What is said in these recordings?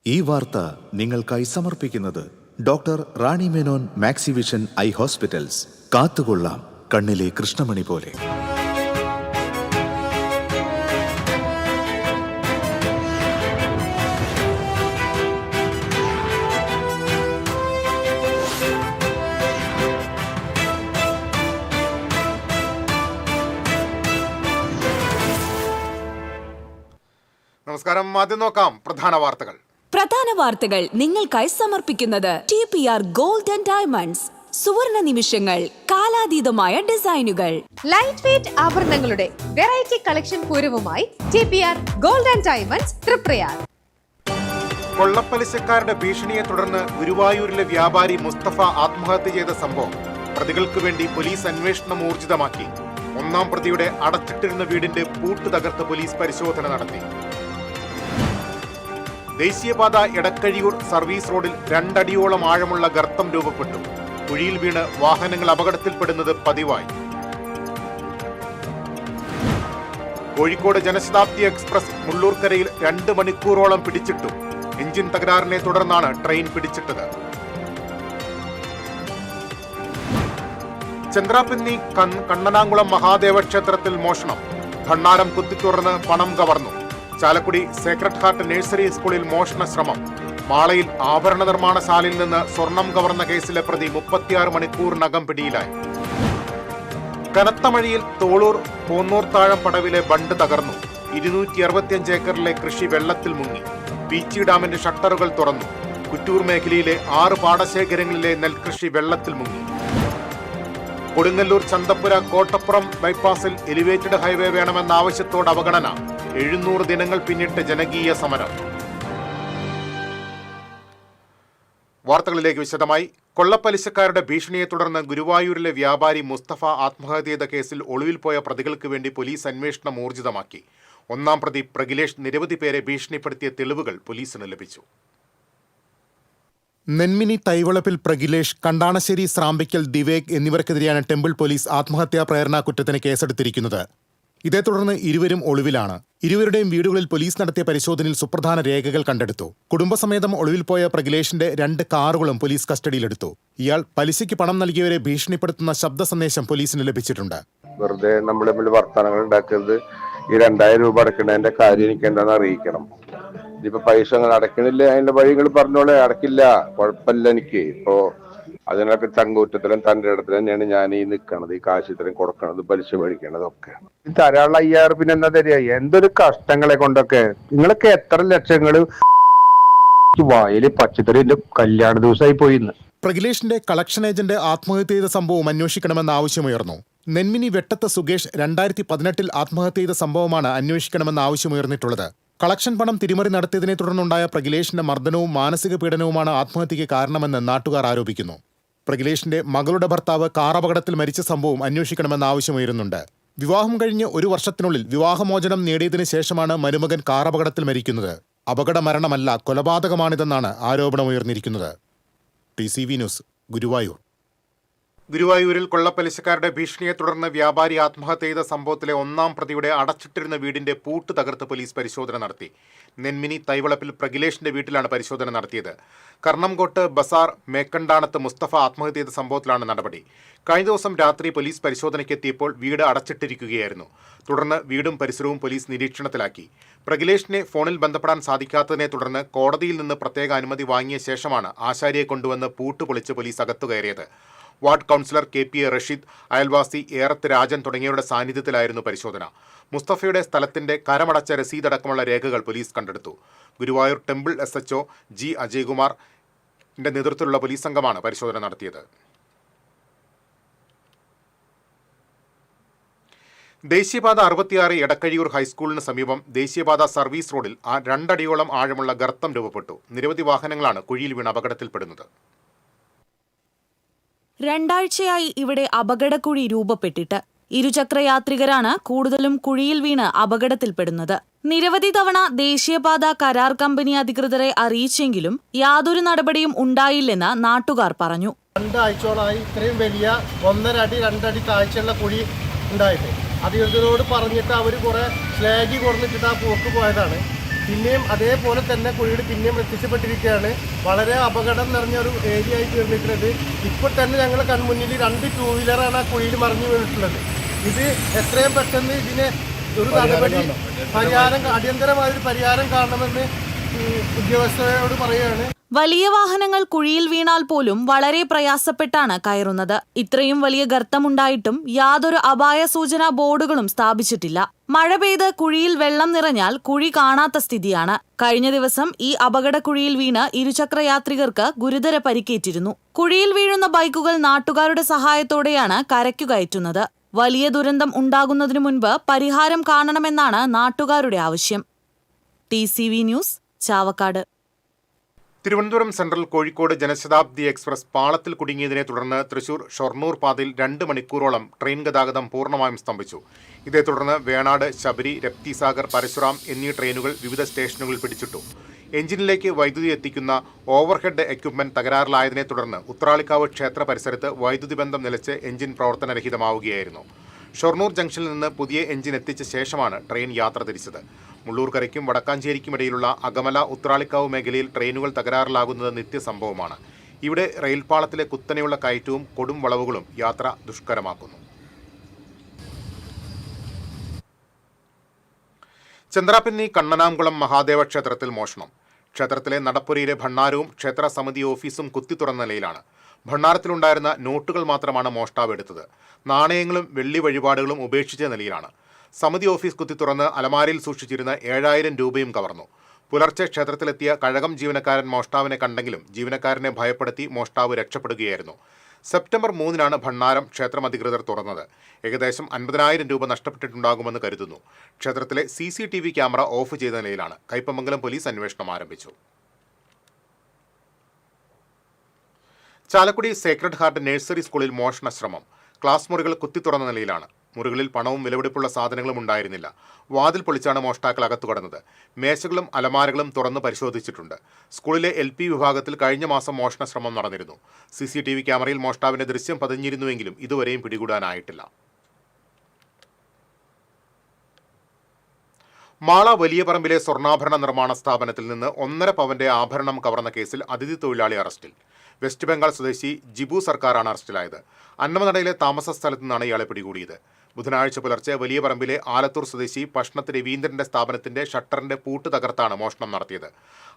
ഈ വാർത്ത നിങ്ങൾക്കായി സമർപ്പിക്കുന്നത് doctor Rani Menon Maxivision I hospitals. കാത്തുകൊള്ളാം കണ്ണിലെ കൃഷ്ണമണി പോലെ. നമസ്കാരം. ആദ്യം നോക്കാം പ്രധാന വാർത്തകൾ നിങ്ങൾക്കായി സമർപ്പിക്കുന്നത് TPR ഗോൾഡ് ആൻഡ് ഡയമണ്ട്സ്. സുവർണ നിമിഷങ്ങൾ, കാലാതീതമായ ഡിസൈനുകൾ. ലൈറ്റ് വെയ്റ്റ് ആഭരണങ്ങളുടെ വെറൈറ്റി കളക്ഷൻ പൂരവുമായി TPR gold and diamonds Triprayar. കൊള്ളപ്പലിശക്കാരുടെ ഭീഷണിയെ തുടർന്ന് ഗുരുവായൂരിലെ വ്യാപാരി മുസ്തഫ ആത്മഹത്യ ചെയ്ത സംഭവം പ്രതികൾക്ക് വേണ്ടി പോലീസ് അന്വേഷണം ഊർജിതമാക്കി. ഒന്നാം പ്രതിയുടെ അടച്ചിട്ടിരുന്ന വീടിന്റെ പൂട്ട് തകർത്ത് പോലീസ് പരിശോധന നടത്തി. ദേശീയപാത എടക്കഴിയൂർ സർവീസ് റോഡിൽ 2 അടിയോളം ആഴമുള്ള ഗർത്തം രൂപപ്പെട്ടു. കുഴിയിൽ വീണ് വാഹനങ്ങൾ അപകടത്തിൽപ്പെടുന്നത് പതിവായി. കോഴിക്കോട് ജനശതാബ്ദി എക്സ്പ്രസ് മുള്ളൂർക്കരയിൽ 2 മണിക്കൂറോളം പിടിച്ചിട്ടു. എഞ്ചിൻ തകരാറിനെ തുടർന്നാണ് ട്രെയിൻ പിടിച്ചിട്ടത്. ചന്ദ്രാപിന്നി കണ്ണനാംകുളം മഹാദേവ ക്ഷേത്രത്തിൽ മോഷണം. ഭണ്ണാരം കുത്തിത്തുറന്ന് പണം കവർന്നു. ചാലക്കുടി സേക്രഡ് ഹാർട്ട് നഴ്സറി സ്കൂളിൽ മോഷണ ശ്രമം. മാളയിൽ ആഭരണ നിർമ്മാണശാലയിൽ നിന്ന് സ്വർണം കവർന്ന കേസിലെ പ്രതി 36 മണിക്കൂറിനകം പിടിയിലായി. കനത്ത മഴയിൽ തോളൂർ പോന്നൂർത്താഴം പടവിലെ ബണ്ട് തകർന്നു. 265 ഏക്കറിലെ കൃഷി വെള്ളത്തിൽ മുങ്ങി. പീച്ചി ഡാമിന്റെ ഷട്ടറുകൾ തുറന്നു. കുറ്റൂർ മേഖലയിലെ 6 പാടശേഖരങ്ങളിലെ നെൽകൃഷി വെള്ളത്തിൽ മുങ്ങി. കൊടുങ്ങല്ലൂർ ചന്തപ്പുര കോട്ടപ്പുറം ബൈപ്പാസിൽ എലിവേറ്റഡ് ഹൈവേ വേണമെന്ന ആവശ്യത്തോട് അവഗണന. 700 ദിനങ്ങൾ പിന്നിട്ട് ജനകീയ സമരം. വാർത്തകളിലേക്ക് വിശദമായി. കൊള്ളപ്പലിശക്കാരുടെ ഭീഷണിയെ തുടർന്ന് ഗുരുവായൂരിലെ വ്യാപാരി മുസ്തഫ ആത്മഹത്യ ചെയ്ത കേസിൽ ഒളിവിൽ പോയ പ്രതികൾക്ക് വേണ്ടി പോലീസ് അന്വേഷണം ഊർജിതമാക്കി. ഒന്നാം പ്രതി പ്രഗിലേഷ് നിരവധി പേരെ ഭീഷണിപ്പെടുത്തിയ തെളിവുകൾ പോലീസിന് ലഭിച്ചു. നെന്മിനി തൈവളപ്പിൽ പ്രഗിലേഷ്, കണ്ടാണശ്ശേരി സ്രാമ്പിക്കൽ ദിവേക് എന്നിവർക്കെതിരെയാണ് ടെമ്പിൾ പോലീസ് ആത്മഹത്യാ പ്രേരണാ കുറ്റത്തിന് കേസെടുത്തിരിക്കുന്നത്. ഇതേ തുടർന്ന് ഇരുവരും ഒളിവിലാണ്. ഇരുവരുടെയും വീടുകളിൽ പോലീസ് നടത്തിയ പരിശോധനയിൽ സുപ്രധാന രേഖകൾ കണ്ടെടുത്തു. കുടുംബസമേതം ഒളിവിൽ പോയ പ്രഗിലേഷിന്റെ 2 കാറുകളും പോലീസ് കസ്റ്റഡിയിലെടുത്തു. ഇയാൾ പലിശയ്ക്ക് പണം നൽകിയവരെ ഭീഷണിപ്പെടുത്തുന്ന ശബ്ദ സന്ദേശം പോലീസിന് ലഭിച്ചിട്ടുണ്ട്. വെറുതെ നമ്മൾ തമ്മിൽ വർത്തമാനങ്ങൾ ഉണ്ടാക്കുന്നത്, ഈ 2000 രൂപ അടക്കേണ്ടതിന്റെ കാര്യം എനിക്ക് എന്താണെന്ന് അറിയിക്കണം. ഇതിപ്പോ പൈസ അങ്ങനെ അടക്കണില്ല, അതിന്റെ വഴികൾ പറഞ്ഞോളെ, അടക്കില്ല, കുഴപ്പമില്ല. എനിക്ക് ഇപ്പോ അതിനൊക്കെ ചങ്കൂറ്റത്തിലും തന്റെ ഇടത്തിലും തന്നെയാണ് ഞാൻ ഈ നിൽക്കണത്. ഈ കാശ് ഇത്രയും കൊടുക്കണത്, പലിശ മേടിക്കണതൊക്കെ തരാനുള്ള 5000 പിന്നെ എന്താ തരിക? എന്തൊരു കഷ്ടങ്ങളെ കൊണ്ടൊക്കെ. നിങ്ങളൊക്കെ എത്ര ലക്ഷങ്ങള് വായില് പച്ചക്കറിന്റെ കല്യാണ ദിവസമായി പോയിന്ന്. പ്രഗിലേഷിന്റെ കളക്ഷൻ ഏജന്റ് ആത്മഹത്യ ചെയ്ത സംഭവം അന്വേഷിക്കണമെന്ന ആവശ്യമുയർന്നു. നെന്മിനി വെട്ടത്ത് സുകേഷ് 2018 ആത്മഹത്യ ചെയ്ത സംഭവമാണ് അന്വേഷിക്കണമെന്ന ആവശ്യമുയർന്നിട്ടുള്ളത്. കളക്ഷൻ പണം തിരിമറി നടത്തിയതിനെ തുടർന്നുണ്ടായ പ്രഗിലേഷിന്റെ മർദ്ദനവും മാനസിക പീഡനവുമാണ് ആത്മഹത്യയ്ക്ക് കാരണമെന്ന് നാട്ടുകാർ ആരോപിക്കുന്നു. പ്രഗിലേഷിന്റെ മകളുടെ ഭർത്താവ് കാർ അപകടത്തിൽ മരിച്ച സംഭവം അന്വേഷിക്കണമെന്ന ആവശ്യമുയരുന്നുണ്ട്. വിവാഹം കഴിഞ്ഞ് 1 വർഷത്തിനുള്ളിൽ വിവാഹമോചനം നേടിയതിനു ശേഷമാണ് മരുമകൻ കാർ അപകടത്തിൽ മരിക്കുന്നത്. അപകട മരണമല്ല, കൊലപാതകമാണിതെന്നാണ് ആരോപണമുയർന്നിരിക്കുന്നത്. TCV news, Guruvayur. ഗുരുവായൂരിൽ കൊള്ളപ്പലിശക്കാരുടെ ഭീഷണിയെ തുടർന്ന് വ്യാപാരി ആത്മഹത്യ ചെയ്ത സംഭവത്തിലെ ഒന്നാം പ്രതിയുടെ അടച്ചിട്ടിരുന്ന വീടിന്റെ പൂട്ട് തകർത്ത് പോലീസ് പരിശോധന നടത്തി. നെന്മിനി തൈവളപ്പിൽ പ്രഗിലേഷിന്റെ വീട്ടിലാണ് പരിശോധന നടത്തിയത്. കർണംകോട്ട് ബസാർ മേക്കണ്ടാണത്ത് മുസ്തഫ ആത്മഹത്യ ചെയ്ത സംഭവത്തിലാണ് നടപടി. കഴിഞ്ഞ ദിവസം രാത്രി പോലീസ് പരിശോധനയ്ക്കെത്തിയപ്പോൾ വീട് അടച്ചിട്ടിരിക്കുകയായിരുന്നു. തുടർന്ന് വീടും പരിസരവും പോലീസ് നിരീക്ഷണത്തിലാക്കി. പ്രഗിലേഷിനെ ഫോണിൽ ബന്ധപ്പെടാൻ സാധിക്കാത്തതിനെ തുടർന്ന് കോടതിയിൽ നിന്ന് പ്രത്യേക അനുമതി വാങ്ങിയ ശേഷമാണ് ആശാരിയെ കൊണ്ടുവന്ന് പൂട്ട് പൊളിച്ച് പോലീസ് അകത്തു കയറിയത്. വാർഡ് കൗൺസിലർ KPA റഷീദ്, അയൽവാസി ഏറത്ത് രാജൻ തുടങ്ങിയവരുടെ സാന്നിധ്യത്തിലായിരുന്നു പരിശോധന. മുസ്തഫയുടെ സ്ഥലത്തിന്റെ കരമടച്ച രസീതടക്കമുള്ള രേഖകൾ പോലീസ് കണ്ടെടുത്തു. ഗുരുവായൂർ ടെമ്പിൾ SHO G അജയ്കുമാറിന്റെ നേതൃത്വത്തിലുള്ള പോലീസ് സംഘമാണ് പരിശോധന നടത്തിയത്. ദേശീയപാത 66 എടക്കഴിയൂർ ഹൈസ്കൂളിന് സമീപം ദേശീയപാത സർവീസ് റോഡിൽ 2 അടിയോളം ആഴമുള്ള ഗർത്തം രൂപപ്പെട്ടു. നിരവധി വാഹനങ്ങളാണ് കുഴിയിൽ വീണ് അപകടത്തിൽപ്പെടുന്നത്. 2 ആഴ്ചയായി ഇവിടെ അപകടക്കുഴി രൂപപ്പെട്ടിട്ട്. ഇരുചക്രയാത്രികരാണ് കൂടുതലും കുഴിയിൽ വീണ് അപകടത്തിൽപ്പെടുന്നത്. നിരവധി തവണ ദേശീയപാത കരാർ കമ്പനി അധികൃതരെ അറിയിച്ചെങ്കിലും യാതൊരു നടപടിയും ഉണ്ടായില്ലെന്ന് നാട്ടുകാർ പറഞ്ഞു. 2 ആഴ്ചയോളായി ഇത്രയും വലിയ 1.5 അടി 2 അടി താഴ്ചയുള്ള കുഴി ഉണ്ടായിട്ട് അധികൃതരോട് പറഞ്ഞിട്ട് അവർ കുറെ സ്ലാഗി കുറഞ്ഞിട്ട് ആ പോക്ക് പോയതാണ്. പിന്നെയും അതേപോലെ തന്നെ കുഴിയിൽ പിന്നെയും പ്രത്യക്ഷപ്പെട്ടിരിക്കുകയാണ്. വളരെ അപകടം നിറഞ്ഞ ഒരു ഏരിയ ആയി തീർന്നിട്ടുള്ളത്. ഇപ്പോൾ തന്നെ ഞങ്ങളുടെ കൺമുന്നിൽ 2 ടൂ വീലറാണ് ആ കുഴിയിൽ മറിഞ്ഞു വീണിട്ടുള്ളത്. ഇത് എത്രയും പെട്ടെന്ന് ഇതിനെ ഒരു നടപടി അടിയന്തരമായൊരു പരിഹാരം കാണണമെന്ന് ഉദ്യോഗസ്ഥരോട് പറയുകയാണ്. വലിയ വാഹനങ്ങൾ കുഴിയിൽ വീണാൽ പോലും വളരെ പ്രയാസപ്പെട്ടാണ് കയറുന്നത്. ഇത്രയും വലിയ ഗർത്തമുണ്ടായിട്ടും യാതൊരു അപായ സൂചനാ ബോർഡുകളും സ്ഥാപിച്ചിട്ടില്ല. മഴ പെയ്ത് കുഴിയിൽ വെള്ളം നിറഞ്ഞാൽ കുഴി കാണാത്ത സ്ഥിതിയാണ്. കഴിഞ്ഞ ദിവസം ഈ അപകട കുഴിയിൽ വീണ് ഇരുചക്രയാത്രികർക്ക് ഗുരുതര പരിക്കേറ്റിരുന്നു. കുഴിയിൽ വീഴുന്ന ബൈക്കുകൾ നാട്ടുകാരുടെ സഹായത്തോടെയാണ് കരയ്ക്കു കയറ്റുന്നത്. വലിയ ദുരന്തം ഉണ്ടാകുന്നതിനു മുൻപ് പരിഹാരം കാണണമെന്നാണ് നാട്ടുകാരുടെ ആവശ്യം. TCV news, Chavakkad. Thiruvananthapuram central Kozhikode Janshatabdi express പാളത്തിൽ കുടുങ്ങിയതിനെ തുടർന്ന് തൃശൂർ ഷൊർണൂർ പാതയിൽ 2 മണിക്കൂറോളം ട്രെയിൻ ഗതാഗതം പൂർണ്ണമായും സ്തംഭിച്ചു. ഇതേ തുടർന്ന് വേണാട്, ശബരി, രപ്തിസാഗർ, പരശുറാം എന്നീ ട്രെയിനുകൾ വിവിധ സ്റ്റേഷനുകളിൽ പിടിച്ചിട്ടു. എഞ്ചിനിലേക്ക് വൈദ്യുതി എത്തിക്കുന്ന ഓവർഹെഡ് എക്യുപ്മെന്റ് തകരാറിലായതിനെ തുടർന്ന് ഉത്രാളിക്കാവ് ക്ഷേത്ര പരിസരത്ത് വൈദ്യുതി ബന്ധം നിലച്ച് എഞ്ചിൻ പ്രവർത്തനരഹിതമാവുകയായിരുന്നു. ഷൊർണൂർ ജംഗ്ഷനിൽ നിന്ന് പുതിയ എഞ്ചിൻ എത്തിച്ച ശേഷമാണ് ട്രെയിൻ യാത്ര തിരിച്ചത്. മുള്ളൂർക്കരയ്ക്കും വടക്കാഞ്ചേരിക്കുമിടയിലുള്ള അകമല ഉത്രാളിക്കാവ് മേഖലയിൽ ട്രെയിനുകൾ തകരാറിലാകുന്നത് നിത്യസംഭവമാണ്. ഇവിടെ റെയിൽപാളത്തിലെ കുത്തനെയുള്ള കയറ്റവും കൊടും വളവുകളും യാത്ര ദുഷ്കരമാക്കുന്നു. ചന്ദ്രാപിന്നി കണ്ണനാംകുളം മഹാദേവ ക്ഷേത്രത്തിൽ മോഷണം. ക്ഷേത്രത്തിലെ നടപ്പുരയിലെ ഭണ്ണാരവും ക്ഷേത്ര സമിതി ഓഫീസും കുത്തിത്തുറന്ന നിലയിലാണ്. ഭണ്ണാരത്തിലുണ്ടായിരുന്ന നോട്ടുകൾ മാത്രമാണ് മോഷ്ടാവ് എടുത്തത്. നാണയങ്ങളും വെള്ളി വഴിപാടുകളും ഉപേക്ഷിച്ച നിലയിലാണ്. സമിതി ഓഫീസ് കുത്തിത്തുറന്ന് അലമാരയിൽ സൂക്ഷിച്ചിരുന്ന 7000 രൂപയും കവർന്നു. പുലർച്ചെ ക്ഷേത്രത്തിലെത്തിയ കഴകം ജീവനക്കാരൻ മോഷ്ടാവിനെ കണ്ടെങ്കിലും ജീവനക്കാരനെ ഭയപ്പെടുത്തി മോഷ്ടാവ് രക്ഷപ്പെടുകയായിരുന്നു. സെപ്റ്റംബർ 3 ഭണ്ണാരം ക്ഷേത്രം അധികൃതർ തുറന്നത്. ഏകദേശം 50,000 രൂപ നഷ്ടപ്പെട്ടിട്ടുണ്ടാകുമെന്ന് കരുതുന്നു. ക്ഷേത്രത്തിലെ CCTV ക്യാമറ ഓഫ് ചെയ്ത നിലയിലാണ്. കയ്പമംഗലം പോലീസ് അന്വേഷണം ആരംഭിച്ചു. ചാലക്കുടി സേക്രഡ് ഹാർട്ട് നഴ്സറി സ്കൂളിൽ മോഷണ ശ്രമം. ക്ലാസ് മുറികൾ കുത്തിത്തുറന്ന നിലയിലാണ്. മുറികളിൽ പണവും വിലപിടിപ്പുള്ള സാധനങ്ങളും ഉണ്ടായിരുന്നില്ല. വാതിൽ പൊളിച്ചാണ് മോഷ്ടാക്കൾ അകത്തു കടന്നത്. മേശകളും അലമാരകളും തുറന്ന് പരിശോധിച്ചിട്ടുണ്ട്. സ്കൂളിലെ LP വിഭാഗത്തിൽ കഴിഞ്ഞ മാസം മോഷണ ശ്രമം നടന്നിരുന്നു. CCTV ക്യാമറയിൽ മോഷ്ടാവിന്റെ ദൃശ്യം പതിഞ്ഞിരുന്നുവെങ്കിലും ഇതുവരെയും പിടികൂടാനായിട്ടില്ല. മാള വലിയ പറമ്പിലെ സ്വർണ്ണാഭരണ നിർമ്മാണ സ്ഥാപനത്തിൽ നിന്ന് 1.5 പവന്റെ ആഭരണം കവർന്ന കേസിൽ അതിഥി തൊഴിലാളി അറസ്റ്റിൽ. വെസ്റ്റ് ബംഗാൾ സ്വദേശി ജിബു സർക്കാരാണ് അറസ്റ്റിലായത്. അന്നമനടയിലെ താമസ സ്ഥലത്തു നിന്നാണ് ഇയാളെ പിടികൂടിയത്. ബുധനാഴ്ച പുലർച്ചെ വലിയ പറമ്പിലെ ആലത്തൂർ സ്വദേശി പഷ്ണത്ത് രവീന്ദ്രന്റെ സ്ഥാപനത്തിന്റെ ഷട്ടറിന്റെ പൂട്ട് തകർത്താണ് മോഷണം നടത്തിയത്.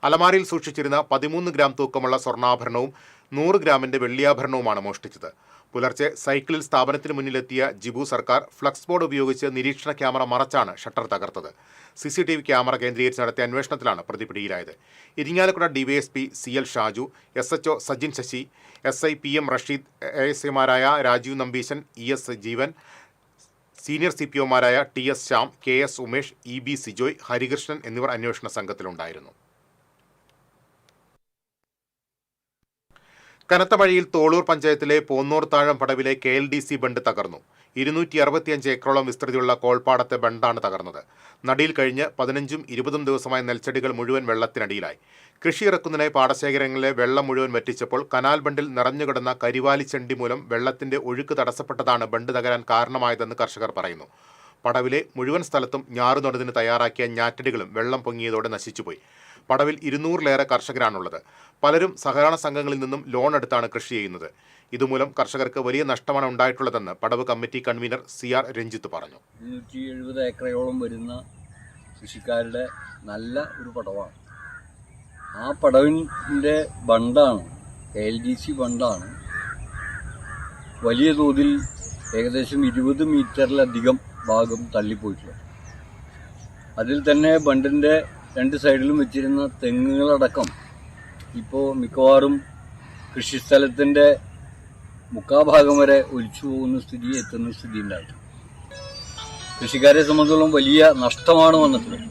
അലമാരയിൽ സൂക്ഷിച്ചിരുന്ന 13 ഗ്രാം തൂക്കമുള്ള സ്വർണ്ണാഭരണവും 100 ഗ്രാമിന്റെ വെള്ളിയാഭരണവുമാണ് മോഷ്ടിച്ചത്. പുലർച്ചെ സൈക്കിളിൽ സ്ഥാപനത്തിന് മുന്നിലെത്തിയ ജിബു സർക്കാർ ഫ്ലക്സ് ബോർഡ് ഉപയോഗിച്ച് നിരീക്ഷണ ക്യാമറ മറച്ചാണ് ഷട്ടർ തകർത്തത്. CCTV ക്യാമറ കേന്ദ്രീകരിച്ച് നടത്തിയ അന്വേഷണത്തിലാണ് പ്രതി പിടിയിലായത്. Irinjalakuda DYSP CL Shaju, SHO Sajin Sasi, SI PM Rasheed, ASIമാരായ രാജീവ് നമ്പീശൻ, ES ജീവൻ, സീനിയർ CPOമാരായ TS Shyam, KS Umesh, EB Sijoy, Harikrishnan എന്നിവർ അന്വേഷണ സംഘത്തിലുണ്ടായിരുന്നു. കനത്ത മഴയിൽ തോളൂർ പഞ്ചായത്തിലെ പോന്നൂർ താഴം പടവിലെ KLDC ബണ്ട് തകർന്നു. 265 ഏക്കറോളം വിസ്തൃതിയുള്ള കോൾപ്പാടത്തെ ബണ്ടാണ് തകർന്നത്. നടിയിൽ കഴിഞ്ഞ് 15ഉം 20ഉം ദിവസമായ നെൽച്ചെടികൾ മുഴുവൻ വെള്ളത്തിനടിയിലായി. കൃഷി ഇറക്കുന്നതിനായി പാടശേഖരങ്ങളിലെ വെള്ളം മുഴുവൻ വറ്റിച്ചപ്പോൾ കനാൽ ബണ്ടിൽ നിറഞ്ഞുകിടന്ന കരിവാലിച്ചെണ്ടി മൂലം വെള്ളത്തിന്റെ ഒഴുക്ക് തടസ്സപ്പെട്ടതാണ് ബണ്ട് തകരാൻ കാരണമായതെന്ന് കർഷകർ പറയുന്നു. പടവിലെ മുഴുവൻ സ്ഥലത്തും ഞാറുനടുന്നതിന് തയ്യാറാക്കിയ ഞാറ്റടികളും വെള്ളം പൊങ്ങിയതോടെ നശിച്ചുപോയി. പടവിൽ 200-ലേറെ കർഷകരാണുള്ളത്. പലരും സഹകരണ സംഘങ്ങളിൽ നിന്നും ലോൺ എടുത്താണ് കൃഷി ചെയ്യുന്നത്. ഇതുമൂലം കർഷകർക്ക് വലിയ നഷ്ടമാണ് ഉണ്ടായിട്ടുള്ളതെന്ന് പടവ് കമ്മിറ്റി കൺവീനർ CR രഞ്ജിത്ത് പറഞ്ഞു. 270 ഏക്കറയോളം വരുന്ന കൃഷിക്കാരുടെ നല്ല ഒരു പടവാണ്. ആ പടവിൻ്റെ ബണ്ടാണ്, KLDC ബണ്ടാണ് വലിയ തോതിൽ ഏകദേശം 20 മീറ്ററിലധികം ഭാഗം തള്ളിപ്പോയിട്ടുള്ളത്. അതിൽ തന്നെ ബണ്ടിൻ്റെ 2 സൈഡിലും വെച്ചിരുന്ന തെങ്ങുകളടക്കം ഇപ്പോൾ മിക്കവാറും കൃഷിസ്ഥലത്തിൻ്റെ മുക്കാഭാഗം വരെ ഒലിച്ചു പോകുന്ന എത്തുന്ന സ്ഥിതി ഉണ്ടായിട്ടുണ്ട്. കൃഷിക്കാരെ സംബന്ധിച്ചോളം വലിയ നഷ്ടമാണ് വന്നിട്ടുള്ളത്.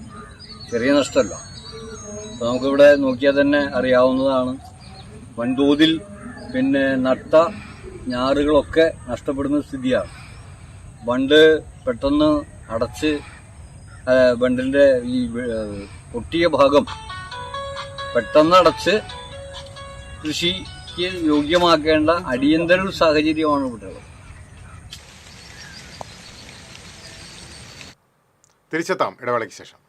ചെറിയ നഷ്ടമല്ല. അപ്പോൾ നമുക്കിവിടെ നോക്കിയാൽ തന്നെ അറിയാവുന്നതാണ്. വൻതോതിൽ നട്ട ഞാറുകളൊക്കെ നഷ്ടപ്പെടുന്ന സ്ഥിതിയാണ്. ബണ്ട് പെട്ടെന്ന് അടച്ച് ബണ്ടിൻ്റെ ഈ പൊട്ടിയ ഭാഗം പെട്ടെന്ന് അടച്ച് കൃഷിക്ക് യോഗ്യമാക്കേണ്ട അടിയന്തര ഒരു സാഹചര്യമാണ് ഇവിടെ. തിരിച്ചെത്താം ഇടവേളയ്ക്ക് ശേഷം.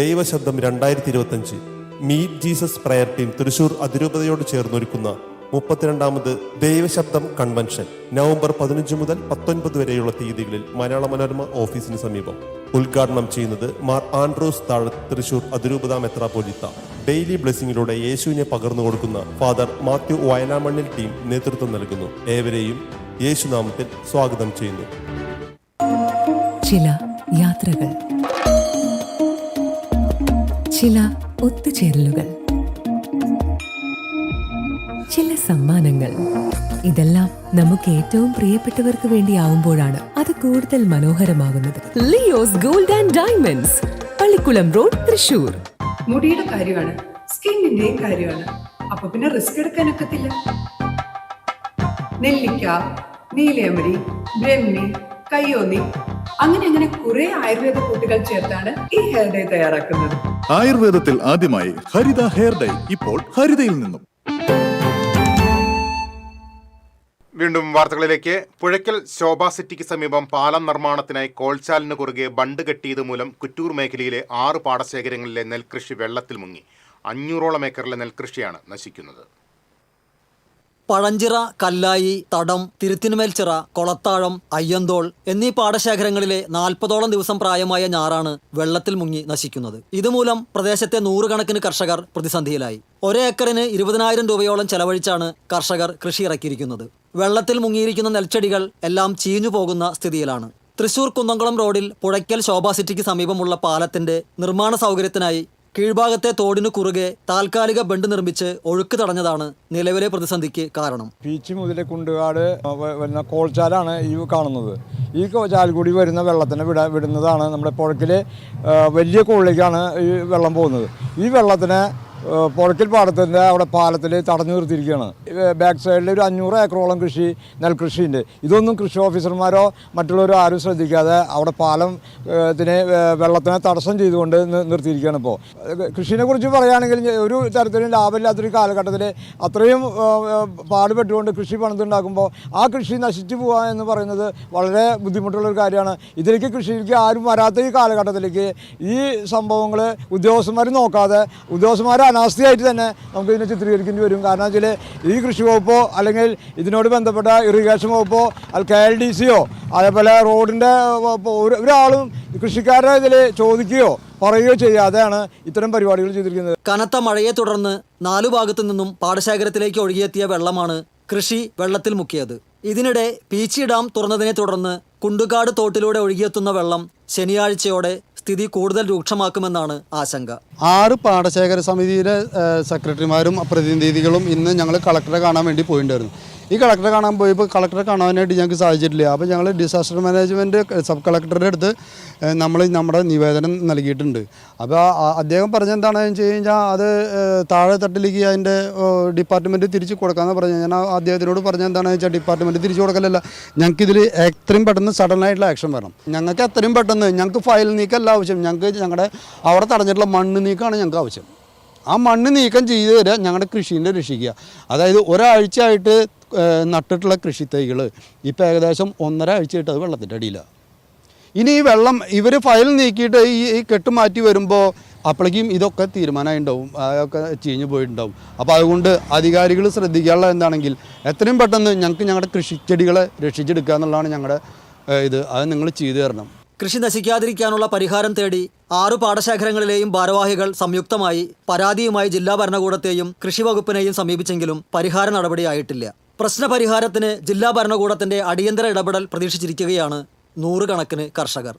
Daivasabdam 2025 meet Jesus prayer team Thrissur അതിരൂപതയോട് ചേർന്നൊരുക്കുന്ന 32ാമത് ദൈവശബ്ദം കൺവെൻഷൻ നവംബർ 15 മുതൽ 19 വരെയുള്ള തീയതികളിൽ മലയാള മനോരമ ഓഫീസിന് സമീപം. ഉദ്ഘാടനം ചെയ്യുന്നത് മാർ ആൻഡ്രൂസ് താഴത്ത് തൃശൂർ അതിരൂപത മെത്രാപ്പോലീത്ത. ഡെയിലി ബ്ലെസ്സിങ്ങിലൂടെ യേശുവിനെ പകർന്നു കൊടുക്കുന്ന ഫാദർ മാത്യു വയനാമണ്ണിൽ ടീം നേതൃത്വം നൽകുന്നു. ഏവരെയും യേശുനാമത്തിൽ സ്വാഗതം ചെയ്യുന്നു. ചില യാത്രകൾ, ചില ഒത്തുചേരലുകൾ, ചില സമ്മാനങ്ങൾ, ഇതെല്ലാം നമുക്ക് ഏറ്റവും പ്രിയപ്പെട്ടവർക്ക് വേണ്ടിയാവുമ്പോഴാണ് അത് കൂടുതൽ മനോഹരമാകുന്നത്. Leo's gold and diamonds, Pallikulam road, Thrissur. മുടിയുടെ കാര്യമാണ്, സ്കിന്നിന്റെയും കാര്യമാണ്. അപ്പൊ പിന്നെ റിസ്ക് എടുക്കാനൊക്കത്തില്ല. നെല്ലിക്ക, നീലയമരി, ബ്രഹ്മി, കയ്യോന്നി, അങ്ങനെ കുറെ ആയുർവേദ കൂട്ടുകൾ ചേർത്താണ് ഈ ഹെയർ ഡേ തയ്യാറാക്കുന്നത്. ആയുർവേദത്തിൽ ആദ്യമായി ഹരിത ഹെയർ ഡേ ഇപ്പോൾ ഹരിതയിൽ നിന്നും. വീണ്ടും വാർത്തകളിലേക്ക്. പുഴയ്ക്കൽ ശോഭ സിറ്റിക്ക് സമീപം പാലം നിർമ്മാണത്തിനായി കോൾച്ചാലിന് കുറുകെ ബണ്ട് കെട്ടിയത് മൂലം കുറ്റൂർ മേഖലയിലെ 6 പാടശേഖരങ്ങളിലെ നെൽകൃഷി വെള്ളത്തിൽ മുങ്ങി. 500ഓളം ഏക്കറിലെ നെൽകൃഷിയാണ് നശിക്കുന്നത്. പഴഞ്ചിറ, കല്ലായി, തടം, തിരുത്തിനുമേൽച്ചിറ, കൊളത്താഴം, അയ്യന്തോൾ എന്നീ പാടശേഖരങ്ങളിലെ 40ഓളം ദിവസം പ്രായമായ ഞാറാണ് വെള്ളത്തിൽ മുങ്ങി നശിക്കുന്നത്. ഇതുമൂലം പ്രദേശത്തെ 100 കണക്കിന് കർഷകർ പ്രതിസന്ധിയിലായി. ഒരേക്കറിന് 20,000 രൂപയോളം ചെലവഴിച്ചാണ് കർഷകർ കൃഷി ഇറക്കിയിരിക്കുന്നത്. വെള്ളത്തിൽ മുങ്ങിയിരിക്കുന്ന നെൽച്ചെടികൾ എല്ലാം ചീഞ്ഞു പോകുന്ന സ്ഥിതിയിലാണ്. തൃശൂർ കുന്നംകുളം റോഡിൽ പുഴയ്ക്കൽ ശോഭ സിറ്റിക്ക് സമീപമുള്ള പാലത്തിന്റെ നിർമ്മാണ സൗകര്യത്തിനായി കീഴ്ഭാഗത്തെ തോടിനു കുറുകെ താൽക്കാലിക ബണ്ട് നിർമ്മിച്ച് ഒഴുക്ക് തടഞ്ഞതാണ് നിലവിലെ പ്രതിസന്ധിക്ക് കാരണം. പീച്ചി മുതൽ കുണ്ടുകാട് വരുന്ന കോൾച്ചാലാണ് ഈ കാണുന്നത്. ഈ ചാൽ കൂടി വരുന്ന വെള്ളത്തിന് വിടുന്നതാണ് നമ്മുടെ പുഴയ്ക്കിലെ വലിയ കോളിലേക്കാണ് ഈ വെള്ളം പോകുന്നത്. ഈ വെള്ളത്തിന് പുഴയ്ക്കൽ പാടത്തിൻ്റെ അവിടെ പാലത്തിൽ തടഞ്ഞു നിർത്തിയിരിക്കുകയാണ്. ബാക്ക് സൈഡിൽ ഒരു 500 ഏക്കറോളം നെൽകൃഷിയുണ്ട്. ഇതൊന്നും കൃഷി ഓഫീസർമാരോ മറ്റുള്ളവരോ ആരും ശ്രദ്ധിക്കാതെ അവിടെ പാലത്തിന് വെള്ളത്തിനെ തടസ്സം ചെയ്തുകൊണ്ട് നിർത്തിയിരിക്കുകയാണ്. ഇപ്പോൾ കൃഷിനെ കുറിച്ച് പറയുകയാണെങ്കിൽ ഒരു തരത്തിലും ലാഭമില്ലാത്തൊരു കാലഘട്ടത്തിൽ അത്രയും പാടുപെട്ടുകൊണ്ട് കൃഷി പണിതുണ്ടാക്കുമ്പോൾ ആ കൃഷി നശിച്ചു പോകുക എന്ന് പറയുന്നത് വളരെ ബുദ്ധിമുട്ടുള്ളൊരു കാര്യമാണ്. ഇതിലേക്ക് കൃഷിയിലേക്ക് ആരും വരാത്ത ഈ കാലഘട്ടത്തിലേക്ക് ഈ സംഭവങ്ങൾ ഉദ്യോഗസ്ഥന്മാർ നോക്കാതെ ഉദ്യോഗസ്ഥന്മാർ അനാസ്ഥയായിട്ട് തന്നെ നമുക്ക് ഇതിനെ ചിത്രീകരിക്കേണ്ടി വരും. കാരണം വെച്ചാൽ ഈ കൃഷി വകുപ്പോ അല്ലെങ്കിൽ ഇതിനോട് ബന്ധപ്പെട്ട ഇറിഗേഷൻ വകുപ്പോ KLDCയോ അതേപോലെ റോഡിൻ്റെ ഒരാളും കൃഷിക്കാരുടെ ഇതിൽ ചോദിക്കുകയോ പറയുകയോ ചെയ്യാതെയാണ് ഇത്തരം പരിപാടികൾ ചെയ്തിരിക്കുന്നത്. കനത്ത മഴയെ തുടർന്ന് 4 ഭാഗത്തു നിന്നും പാടശേഖരത്തിലേക്ക് ഒഴുകിയെത്തിയ വെള്ളമാണ് കൃഷി വെള്ളത്തിൽ മുക്കിയത്. ഇതിനിടെ പീച്ചി ഡാം തുറന്നതിനെ തുടർന്ന് കുണ്ടുകാട് തോട്ടിലൂടെ ഒഴുകിയെത്തുന്ന വെള്ളം ശനിയാഴ്ചയോടെ സ്ഥിതി കൂടുതൽ രൂക്ഷമാക്കുമെന്നാണ് ആശങ്ക. 6 പാടശേഖര സമിതിയിലെ സെക്രട്ടറിമാരും പ്രതിനിധികളും ഇന്ന് ഞങ്ങൾ കളക്ടറെ കാണാൻ വേണ്ടി പോയിട്ടുണ്ടായിരുന്നു. ഈ കളക്ടറെ കാണാൻ പോയപ്പോൾ കളക്ടറെ കാണാനായിട്ട് ഞങ്ങൾക്ക് സാധിച്ചിട്ടില്ല. അപ്പോൾ ഞങ്ങൾ ഡിസാസ്റ്റർ മാനേജ്മെൻറ്റ് സബ് കളക്ടറുടെ അടുത്ത് നമ്മുടെ നിവേദനം നൽകിയിട്ടുണ്ട്. അപ്പോൾ അദ്ദേഹം പറഞ്ഞെന്താണെന്ന് വെച്ച് കഴിഞ്ഞാൽ അത് താഴെ തട്ടിലേക്ക് അതിൻ്റെ ഡിപ്പാർട്ട്മെൻറ്റ് തിരിച്ചു കൊടുക്കാമെന്ന് പറഞ്ഞു. ഞാൻ അദ്ദേഹത്തിനോട് പറഞ്ഞെന്താണെന്ന് വെച്ചാൽ ഡിപ്പാർട്ട്മെൻറ്റ് തിരിച്ചു കൊടുക്കലല്ല, ഞങ്ങൾക്കിതിൽ എത്രയും പെട്ടെന്ന് സഡനായിട്ടുള്ള ആക്ഷൻ വേണം. ഞങ്ങൾക്ക് എത്രയും പെട്ടെന്ന് ഞങ്ങൾക്ക് ഫയൽ നീക്കമല്ല ആവശ്യം, ഞങ്ങളുടെ അവിടെ തടഞ്ഞിട്ടുള്ള മണ്ണ് നീക്കമാണ് ഞങ്ങൾക്ക് ആവശ്യം. ആ മണ്ണ് നീക്കം ചെയ്ത് തരിക, ഞങ്ങളുടെ കൃഷീനെ രക്ഷിക്കുക. അതായത് ഒരാഴ്ചയായിട്ട് നട്ടിട്ടുള്ള കൃഷി തൈകൾ ഇപ്പോൾ ഏകദേശം 1.5 ആഴ്ചയായിട്ട് അത് വെള്ളത്തിൻ്റെ അടിയിലാണ്. ഇനി ഈ വെള്ളം ഇവർ ഫയൽ നീക്കിയിട്ട് ഈ കെട്ട് മാറ്റി വരുമ്പോൾ അപ്പോഴേക്കും ഇതൊക്കെ തീരുമാനമായിട്ടുണ്ടാവും, അതൊക്കെ ചീഞ്ഞു പോയിട്ടുണ്ടാവും. അപ്പോൾ അതുകൊണ്ട് അധികാരികൾ ശ്രദ്ധിക്കാനുള്ള എന്താണെങ്കിൽ എത്രയും പെട്ടെന്ന് ഞങ്ങൾക്ക് ഞങ്ങളുടെ കൃഷിച്ചെടികളെ രക്ഷിച്ചെടുക്കുക എന്നുള്ളതാണ് ഞങ്ങളുടെ അത് നിങ്ങൾ ചെയ്തു തരണം. കൃഷി നശിക്കാതിരിക്കാനുള്ള പരിഹാരം തേടി 6 പാടശേഖരങ്ങളിലെയും ഭാരവാഹികൾ സംയുക്തമായി പരാതിയുമായി ജില്ലാ ഭരണകൂടത്തെയും കൃഷി വകുപ്പിനെയും സമീപിച്ചെങ്കിലും പരിഹാര നടപടിയായിട്ടില്ല. പ്രശ്നപരിഹാരത്തിന് ജില്ലാ ഭരണകൂടത്തിന്റെ അടിയന്തര ഇടപെടൽ പ്രതീക്ഷിച്ചിരിക്കുകയാണ് 100 കണക്കിന് കർഷകർ.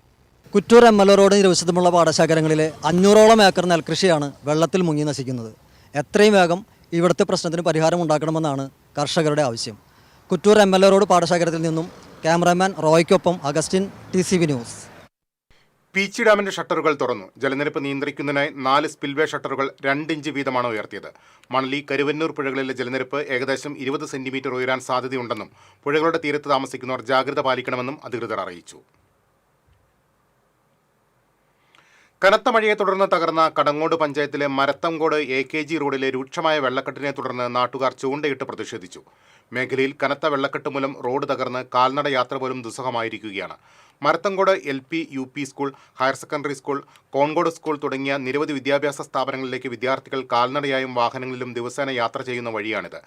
കുറ്റൂർ MLO റോഡിന് ഇരുവശത്തുമുള്ള പാടശേഖരങ്ങളിലെ 500ഓളം ഏക്കർ നെൽകൃഷിയാണ് വെള്ളത്തിൽ മുങ്ങി നശിക്കുന്നത്. എത്രയും വേഗം ഇവിടുത്തെ പ്രശ്നത്തിന് പരിഹാരം ഉണ്ടാക്കണമെന്നാണ് കർഷകരുടെ ആവശ്യം. കുറ്റൂർ MLO റോഡ് പാടശേഖരത്തിൽ നിന്നും ക്യാമറാമാൻ റോയ്ക്കൊപ്പം അഗസ്റ്റിൻ, TCV ന്യൂസ്. പീച്ചി ഡാമിന്റെ ഷട്ടറുകൾ തുറന്നു. ജലനിരപ്പ് നിയന്ത്രിക്കുന്നതിനായി 4 സ്പിൽവേ ഷട്ടറുകൾ 2 ഇഞ്ച് വീതമാണ് ഉയർത്തിയത്. മണലി, കരുവന്നൂർ പുഴകളിലെ ജലനിരപ്പ് ഏകദേശം 20 സെന്റിമീറ്റർ ഉയരാൻ സാധ്യതയുണ്ടെന്നും പുഴകളുടെ തീരത്ത് താമസിക്കുന്നവർ ജാഗ്രത പാലിക്കണമെന്നും അധികൃതർ അറിയിച്ചു. കനത്ത മഴയെ തുടർന്ന് തകർന്ന കടങ്ങോട് പഞ്ചായത്തിലെ മരത്തംകോട് AKG റോഡിലെ രൂക്ഷമായ വെള്ളക്കെട്ടിനെ തുടർന്ന് നാട്ടുകാർ ചൂണ്ടയിട്ട് പ്രതിഷേധിച്ചു. മേഖലയിൽ കനത്ത വെള്ളക്കെട്ട് മൂലം റോഡ് തകർന്ന് കാൽനട യാത്ര പോലും ദുസ്സഹമായിരിക്കുകയാണ്. Marathamkode LP, UP school, higher secondary school, കോൺകോട് സ്കൂൾ തുടങ്ങിയ നിരവധി വിദ്യാഭ്യാസ സ്ഥാപനങ്ങളിലേക്ക് വിദ്യാർത്ഥികൾ കാൽനടയായും വാഹനങ്ങളിലും ദിവസേന യാത്ര ചെയ്യുന്ന വഴിയാണിത്.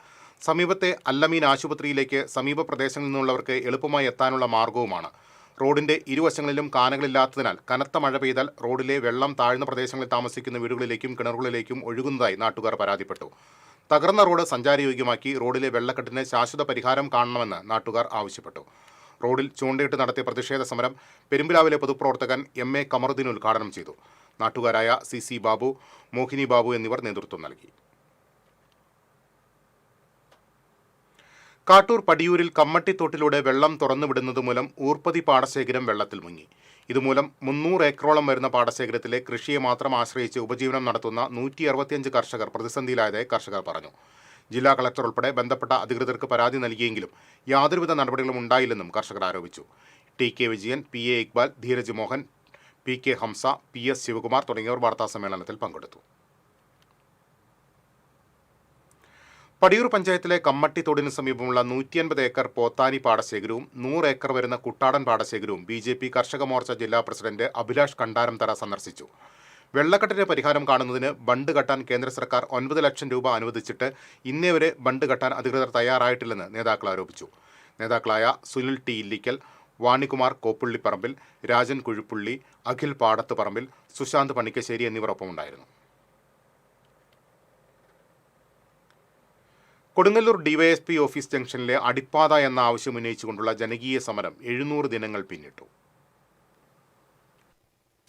സമീപത്തെ അല്ലമീൻ ആശുപത്രിയിലേക്ക് സമീപ പ്രദേശങ്ങളിൽ നിന്നുള്ളവർക്ക് എളുപ്പമായി എത്താനുള്ള മാർഗവുമാണ്. റോഡിന്റെ ഇരുവശങ്ങളിലും കാനകളില്ലാത്തതിനാൽ കനത്ത മഴ പെയ്താൽ റോഡിലെ വെള്ളം താഴ്ന്ന പ്രദേശങ്ങളിൽ താമസിക്കുന്ന വീടുകളിലേക്കും കിണറുകളിലേക്കും ഒഴുകുന്നതായി നാട്ടുകാർ പരാതിപ്പെട്ടു. തകർന്ന റോഡ് സഞ്ചാരയോഗ്യമാക്കി റോഡിലെ വെള്ളക്കെട്ടിന് ശാശ്വത പരിഹാരം കാണണമെന്ന് നാട്ടുകാർ ആവശ്യപ്പെട്ടു. റോഡിൽ ചൂണ്ടയിട്ട് നടത്തിയ പ്രതിഷേധ സമരം പെരുമ്പിലാവിലെ പൊതുപ്രവർത്തകൻ MA കമറുദ്ദീൻ ഉദ്ഘാടനം ചെയ്തു. നാട്ടുകാരായ CC ബാബു, മോഹിനി ബാബു എന്നിവർ നേതൃത്വം നൽകി. കാട്ടൂർ പടിയൂരിൽ കമ്മട്ടിത്തോട്ടിലൂടെ വെള്ളം തുറന്നുവിടുന്നത് മൂലം ഊർപ്പതി പാടശേഖരം വെള്ളത്തിൽ മുങ്ങി. ഇതുമൂലം 300 ഏക്കറോളം വരുന്ന പാടശേഖരത്തിലെ കൃഷിയെ മാത്രം ആശ്രയിച്ച് ഉപജീവനം നടത്തുന്ന 165 കർഷകർ പ്രതിസന്ധിയിലായതായി കർഷകർ പറഞ്ഞു. ജില്ലാ കളക്ടർ ഉൾപ്പെടെ ബന്ധപ്പെട്ട അധികൃതർക്ക് പരാതി നൽകിയെങ്കിലും യാതൊരുവിധ നടപടികളും ഉണ്ടായില്ലെന്നും കർഷകർ ആരോപിച്ചു. TK Vijayan, PA Iqbal, Dheeraj Mohan, PK Hamza, PS Shivakumar തുടങ്ങിയവർ വാർത്താസമ്മേളനത്തിൽ പങ്കെടുത്തു. പടിയൂർ പഞ്ചായത്തിലെ കമ്മട്ടിത്തോടിന് സമീപമുള്ള 150 ഏക്കർ പോത്താനി പാടശേഖരവും 100 ഏക്കർ വരുന്ന കുട്ടാടൻ പാടശേഖരവും BJP കർഷക മോർച്ച ജില്ലാ പ്രസിഡന്റ് അഭിലാഷ് കണ്ടാരംതറ സന്ദർശിച്ചു. വെള്ളക്കെട്ടിന് പരിഹാരം കാണുന്നതിന് ബണ്ട് കെട്ടാൻ കേന്ദ്ര സർക്കാർ 9 ലക്ഷം രൂപ അനുവദിച്ചിട്ട് ഇന്നേ വരെ ബണ്ട് കെട്ടാൻ അധികൃതർ തയ്യാറായിട്ടില്ലെന്ന് നേതാക്കൾ ആരോപിച്ചു. നേതാക്കളായ സുനിൽ T. ഇല്ലിക്കൽ, വാണികുമാർ കോപ്പുള്ളിപ്പറമ്പിൽ, രാജൻ കുഴുപ്പുള്ളി, അഖിൽ പാടത്ത് പറമ്പിൽ, സുശാന്ത് പണിക്കശ്ശേരി എന്നിവർ ഒപ്പമുണ്ടായിരുന്നു. കൊടുങ്ങല്ലൂർ DYSP ഓഫീസ് ജംഗ്ഷനിലെ അടിപ്പാത എന്ന ആവശ്യം ഉന്നയിച്ചുകൊണ്ടുള്ള ജനകീയ സമരം 700 ദിനങ്ങൾ പിന്നിട്ടു.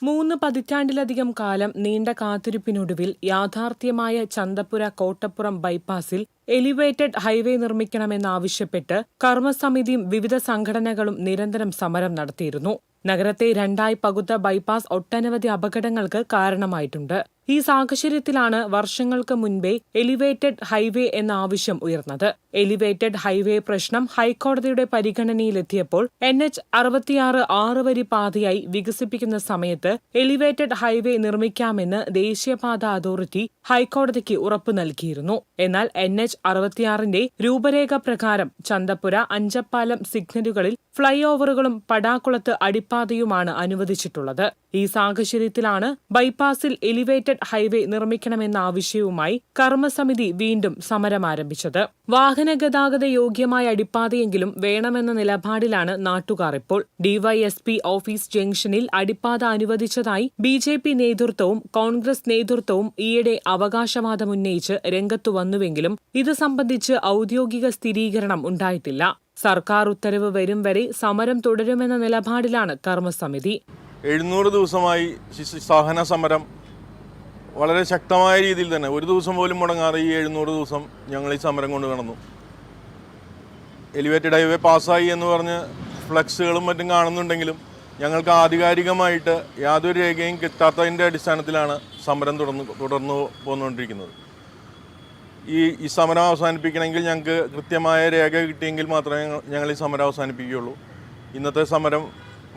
3 പതിറ്റാണ്ടിലധികം കാലം നീണ്ട കാത്തിരിപ്പിനൊടുവിൽ യാഥാർത്ഥ്യമായ ചന്തപ്പുര കോട്ടപ്പുറം ബൈപ്പാസിൽ എലിവേറ്റഡ് ഹൈവേ നിർമ്മിക്കണമെന്നാവശ്യപ്പെട്ട് കർമ്മസമിതിയും വിവിധ സംഘടനകളും നിരന്തരം സമരം നടത്തിയിരുന്നു. നഗരത്തെ രണ്ടായി പകുത്ത ബൈപ്പാസ് ഒട്ടനവധി അപകടങ്ങൾക്ക് കാരണമായിട്ടുണ്ട്. ഈ സാഹചര്യത്തിലാണ് വർഷങ്ങൾക്ക് മുൻപേ എലിവേറ്റഡ് ഹൈവേ എന്ന ആവശ്യം ഉയർന്നത്. എലിവേറ്റഡ് ഹൈവേ പ്രശ്നം ഹൈക്കോടതിയുടെ പരിഗണനയിലെത്തിയപ്പോൾ NH 66 6 വരി പാതയായി വികസിപ്പിക്കുന്ന സമയത്ത് എലിവേറ്റഡ് ഹൈവേ നിർമ്മിക്കാമെന്ന് ദേശീയപാത അതോറിറ്റി ഹൈക്കോടതിക്ക് ഉറപ്പു നൽകിയിരുന്നു. എന്നാൽ NH 66ന്റെ രൂപരേഖ പ്രകാരം ചന്തപ്പുര, അഞ്ചപ്പാലം സിഗ്നലുകളിൽ ഫ്ളൈ ഓവറുകളും പടാക്കുളത്ത് അടിപ്പാതയുമാണ് അനുവദിച്ചിട്ടുള്ളത്. ഈ സാഹചര്യത്തിലാണ് ബൈപ്പാസിൽ എലിവേറ്റഡ് ഹൈവേ നിർമ്മിക്കണമെന്ന ആവശ്യവുമായി കർമ്മസമിതി വീണ്ടും സമരം ആരംഭിച്ചത്. വാഹന ഗതാഗത യോഗ്യമായ അടിപ്പാതയെങ്കിലും വേണമെന്ന നിലപാടിലാണ് നാട്ടുകാർ ഇപ്പോൾ. DYSP ഓഫീസ് ജംഗ്ഷനിൽ അടിപ്പാത അനുവദിച്ചതായി BJP നേതൃത്വവും കോൺഗ്രസ് നേതൃത്വവും ഈയിടെ അവകാശവാദം ഉന്നയിച്ച് രംഗത്തു വന്നുവെങ്കിലും ഇത് സംബന്ധിച്ച് ഔദ്യോഗിക സ്ഥിരീകരണം ഉണ്ടായിട്ടില്ല. സർക്കാർ ഉത്തരവ് വരും വരെ സമരം തുടരുമെന്ന നിലപാടിലാണ് കർമ്മസമിതി. 700 ദിവസമായി സഹന സമരം വളരെ ശക്തമായ രീതിയിൽ തന്നെ ഒരു ദിവസം പോലും മുടങ്ങാതെ ഈ 700 ദിവസം ഞങ്ങൾ ഈ സമരം കൊണ്ട് നടന്നു. എലിവേറ്റഡ് ഹൈവേ പാസ്സായി എന്ന് പറഞ്ഞ് ഫ്ലക്സുകളും മറ്റും കാണുന്നുണ്ടെങ്കിലും ഞങ്ങൾക്ക് ആധികാരികമായിട്ട് യാതൊരു രേഖയും കിട്ടാത്തതിൻ്റെ അടിസ്ഥാനത്തിലാണ് സമരം തുടർന്നു പോന്നുകൊണ്ടിരിക്കുന്നത്. ഈ സമരം അവസാനിപ്പിക്കണമെങ്കിൽ ഞങ്ങൾക്ക് കൃത്യമായ രേഖ കിട്ടിയെങ്കിൽ മാത്രമേ ഞങ്ങൾ ഈ സമരം അവസാനിപ്പിക്കുകയുള്ളൂ. ഇന്നത്തെ സമരം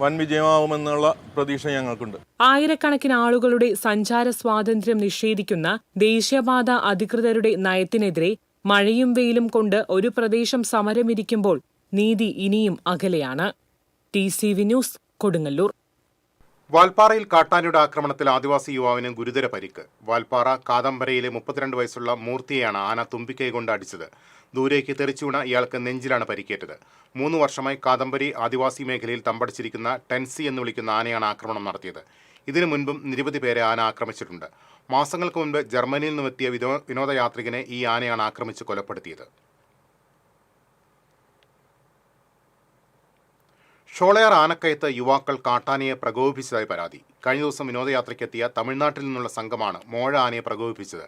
വൻ വിജയമാവുമെന്നുള്ള പ്രതീക്ഷ ഞങ്ങൾക്കുണ്ട്. ആയിരക്കണക്കിന് ആളുകളുടെ സഞ്ചാര സ്വാതന്ത്ര്യം നിഷേധിക്കുന്ന ദേശീയപാത അധികൃതരുടെ നയത്തിനെതിരെ മഴയും വെയിലും കൊണ്ട് ഒരു പ്രദേശം സമരമിരിക്കുമ്പോൾ നീതി ഇനിയും അകലെയാണ്. TCV news, Kodungallur. വാൽപ്പാറയിൽ കാട്ടാനയുടെ ആക്രമണത്തിൽ ആദിവാസി യുവാവിന് ഗുരുതര പരിക്ക്. വാൽപ്പാറ കാതമ്പരയിലെ 32 വയസ്സുള്ള മൂർത്തിയെയാണ് ആന തുമ്പിക്കൈ കൊണ്ട് അടിച്ചത്. ദൂരേക്ക് തെറിച്ചു വീണ ഇയാൾക്ക് നെഞ്ചിലാണ് പരിക്കേറ്റത്. 3 വർഷമായി കാതമ്പരി ആദിവാസി മേഖലയിൽ തമ്പടിച്ചിരിക്കുന്ന ടെൻസി എന്ന് വിളിക്കുന്ന ആനയാണ് ആക്രമണം നടത്തിയത്. ഇതിനു മുൻപും നിരവധി പേരെ ആന ആക്രമിച്ചിട്ടുണ്ട്. മാസങ്ങൾക്ക് മുൻപ് ജർമ്മനിയിൽ നിന്നെത്തിയ വിനോദയാത്രികനെ ഈ ആനയാണ് ആക്രമിച്ച് കൊലപ്പെടുത്തിയത്. ഷോളയാർ ആനക്കയത്ത് യുവാക്കൾ കാട്ടാനയെ പ്രകോപിപ്പിച്ചതായി പരാതി. കഴിഞ്ഞ ദിവസം വിനോദയാത്രയ്ക്കെത്തിയ തമിഴ്നാട്ടിൽ നിന്നുള്ള സംഘമാണ് മോഴ ആനയെ പ്രകോപിപ്പിച്ചത്.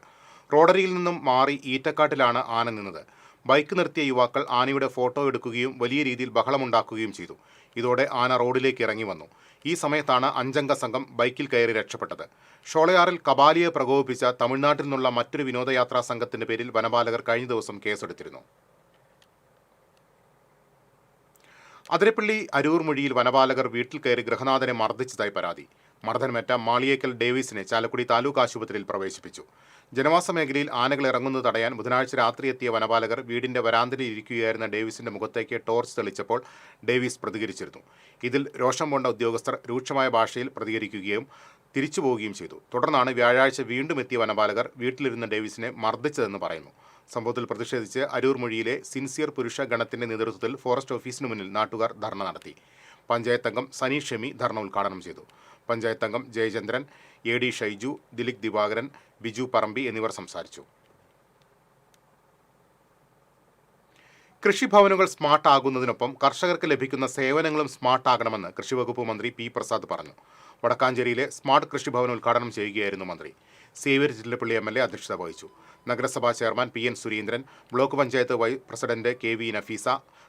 റോഡരിയിൽ നിന്നും മാറി ഈറ്റക്കാട്ടിലാണ് ആന നിന്നത്. ബൈക്ക് നിർത്തിയ യുവാക്കൾ ആനയുടെ ഫോട്ടോ എടുക്കുകയും വലിയ രീതിയിൽ ബഹളമുണ്ടാക്കുകയും ചെയ്തു. ഇതോടെ ആന റോഡിലേക്ക് ഇറങ്ങി വന്നു. ഈ സമയത്താണ് 5 അംഗ സംഘം ബൈക്കിൽ കയറി രക്ഷപ്പെട്ടത്. ഷോളയാറിൽ കബാലിയെ പ്രകോപിപ്പിച്ച തമിഴ്നാട്ടിൽ നിന്നുള്ള മറ്റൊരു വിനോദയാത്രാ സംഘത്തിന്റെ പേരിൽ വനപാലകർ കഴിഞ്ഞ ദിവസം കേസെടുത്തിരുന്നു. അതിരപ്പള്ളി അരൂർ മൊഴിയിൽ വനപാലകർ വീട്ടിൽ കയറി ഗൃഹനാഥനെ മർദ്ദിച്ചതായി പരാതി. മർദ്ദനമേറ്റ മാളിയേക്കൽ ഡേവിസിനെ ചാലക്കുടി താലൂക്ക് ആശുപത്രിയിൽ പ്രവേശിപ്പിച്ചു. ജനവാസ മേഖലയിൽ ആനകൾ ഇറങ്ങുന്നത് തടയാൻ ബുധനാഴ്ച രാത്രി എത്തിയ വനപാലകർ വീടിന്റെ വരാന്തയിൽ ഇരിക്കുകയായിരുന്ന ഡേവിസിന്റെ മുഖത്തേക്ക് ടോർച്ച് തെളിച്ചപ്പോൾ ഡേവിസ് പ്രതികരിച്ചിരുന്നു. ഇതിൽ രോഷം കൊണ്ട ഉദ്യോഗസ്ഥർ രൂക്ഷമായ ഭാഷയിൽ പ്രതികരിക്കുകയും തിരിച്ചു പോവുകയും ചെയ്തു. തുടർന്നാണ് വ്യാഴാഴ്ച വീണ്ടും എത്തിയ വനപാലകർ വീട്ടിലിരുന്ന ഡേവിസിനെ മർദ്ദിച്ചതെന്ന് പറയുന്നു. സംഭവത്തിൽ പ്രതിഷേധിച്ച് അരൂർ മൊഴിയിലെ സിൻസിയർ പുരുഷ ഗണത്തിന്റെ നേതൃത്വത്തിൽ ഫോറസ്റ്റ് ഓഫീസിന് മുന്നിൽ നാട്ടുകാർ ധർണ നടത്തി. പഞ്ചായത്ത് അംഗം സനി ഷെമി ധർണ ഉദ്ഘാടനം ചെയ്തു. പഞ്ചായത്ത് അംഗം ജയചന്ദ്രൻ, AD ഷൈജു, ദിലിക് ദിവാകരൻ, ബിജു പറമ്പി എന്നിവർ സംസാരിച്ചു. കൃഷിഭവനുകൾ സ്മാർട്ട് ആകുന്നതിനൊപ്പം കർഷകർക്ക് ലഭിക്കുന്ന സേവനങ്ങളും സ്മാർട്ട് ആകണമെന്ന് കൃഷിവകുപ്പ് മന്ത്രി P. പ്രസാദ് പറഞ്ഞു. വടക്കാഞ്ചേരിയിലെ സ്മാർട്ട് കൃഷിഭവൻ ഉദ്ഘാടനം ചെയ്യുകയായിരുന്നു മന്ത്രി. സേവ്യർ ചില്ലപ്പള്ളി MLA അധ്യക്ഷത വഹിച്ചു. നഗരസഭാ chairman PN Surendran, block panchayat president KV Nafeesa,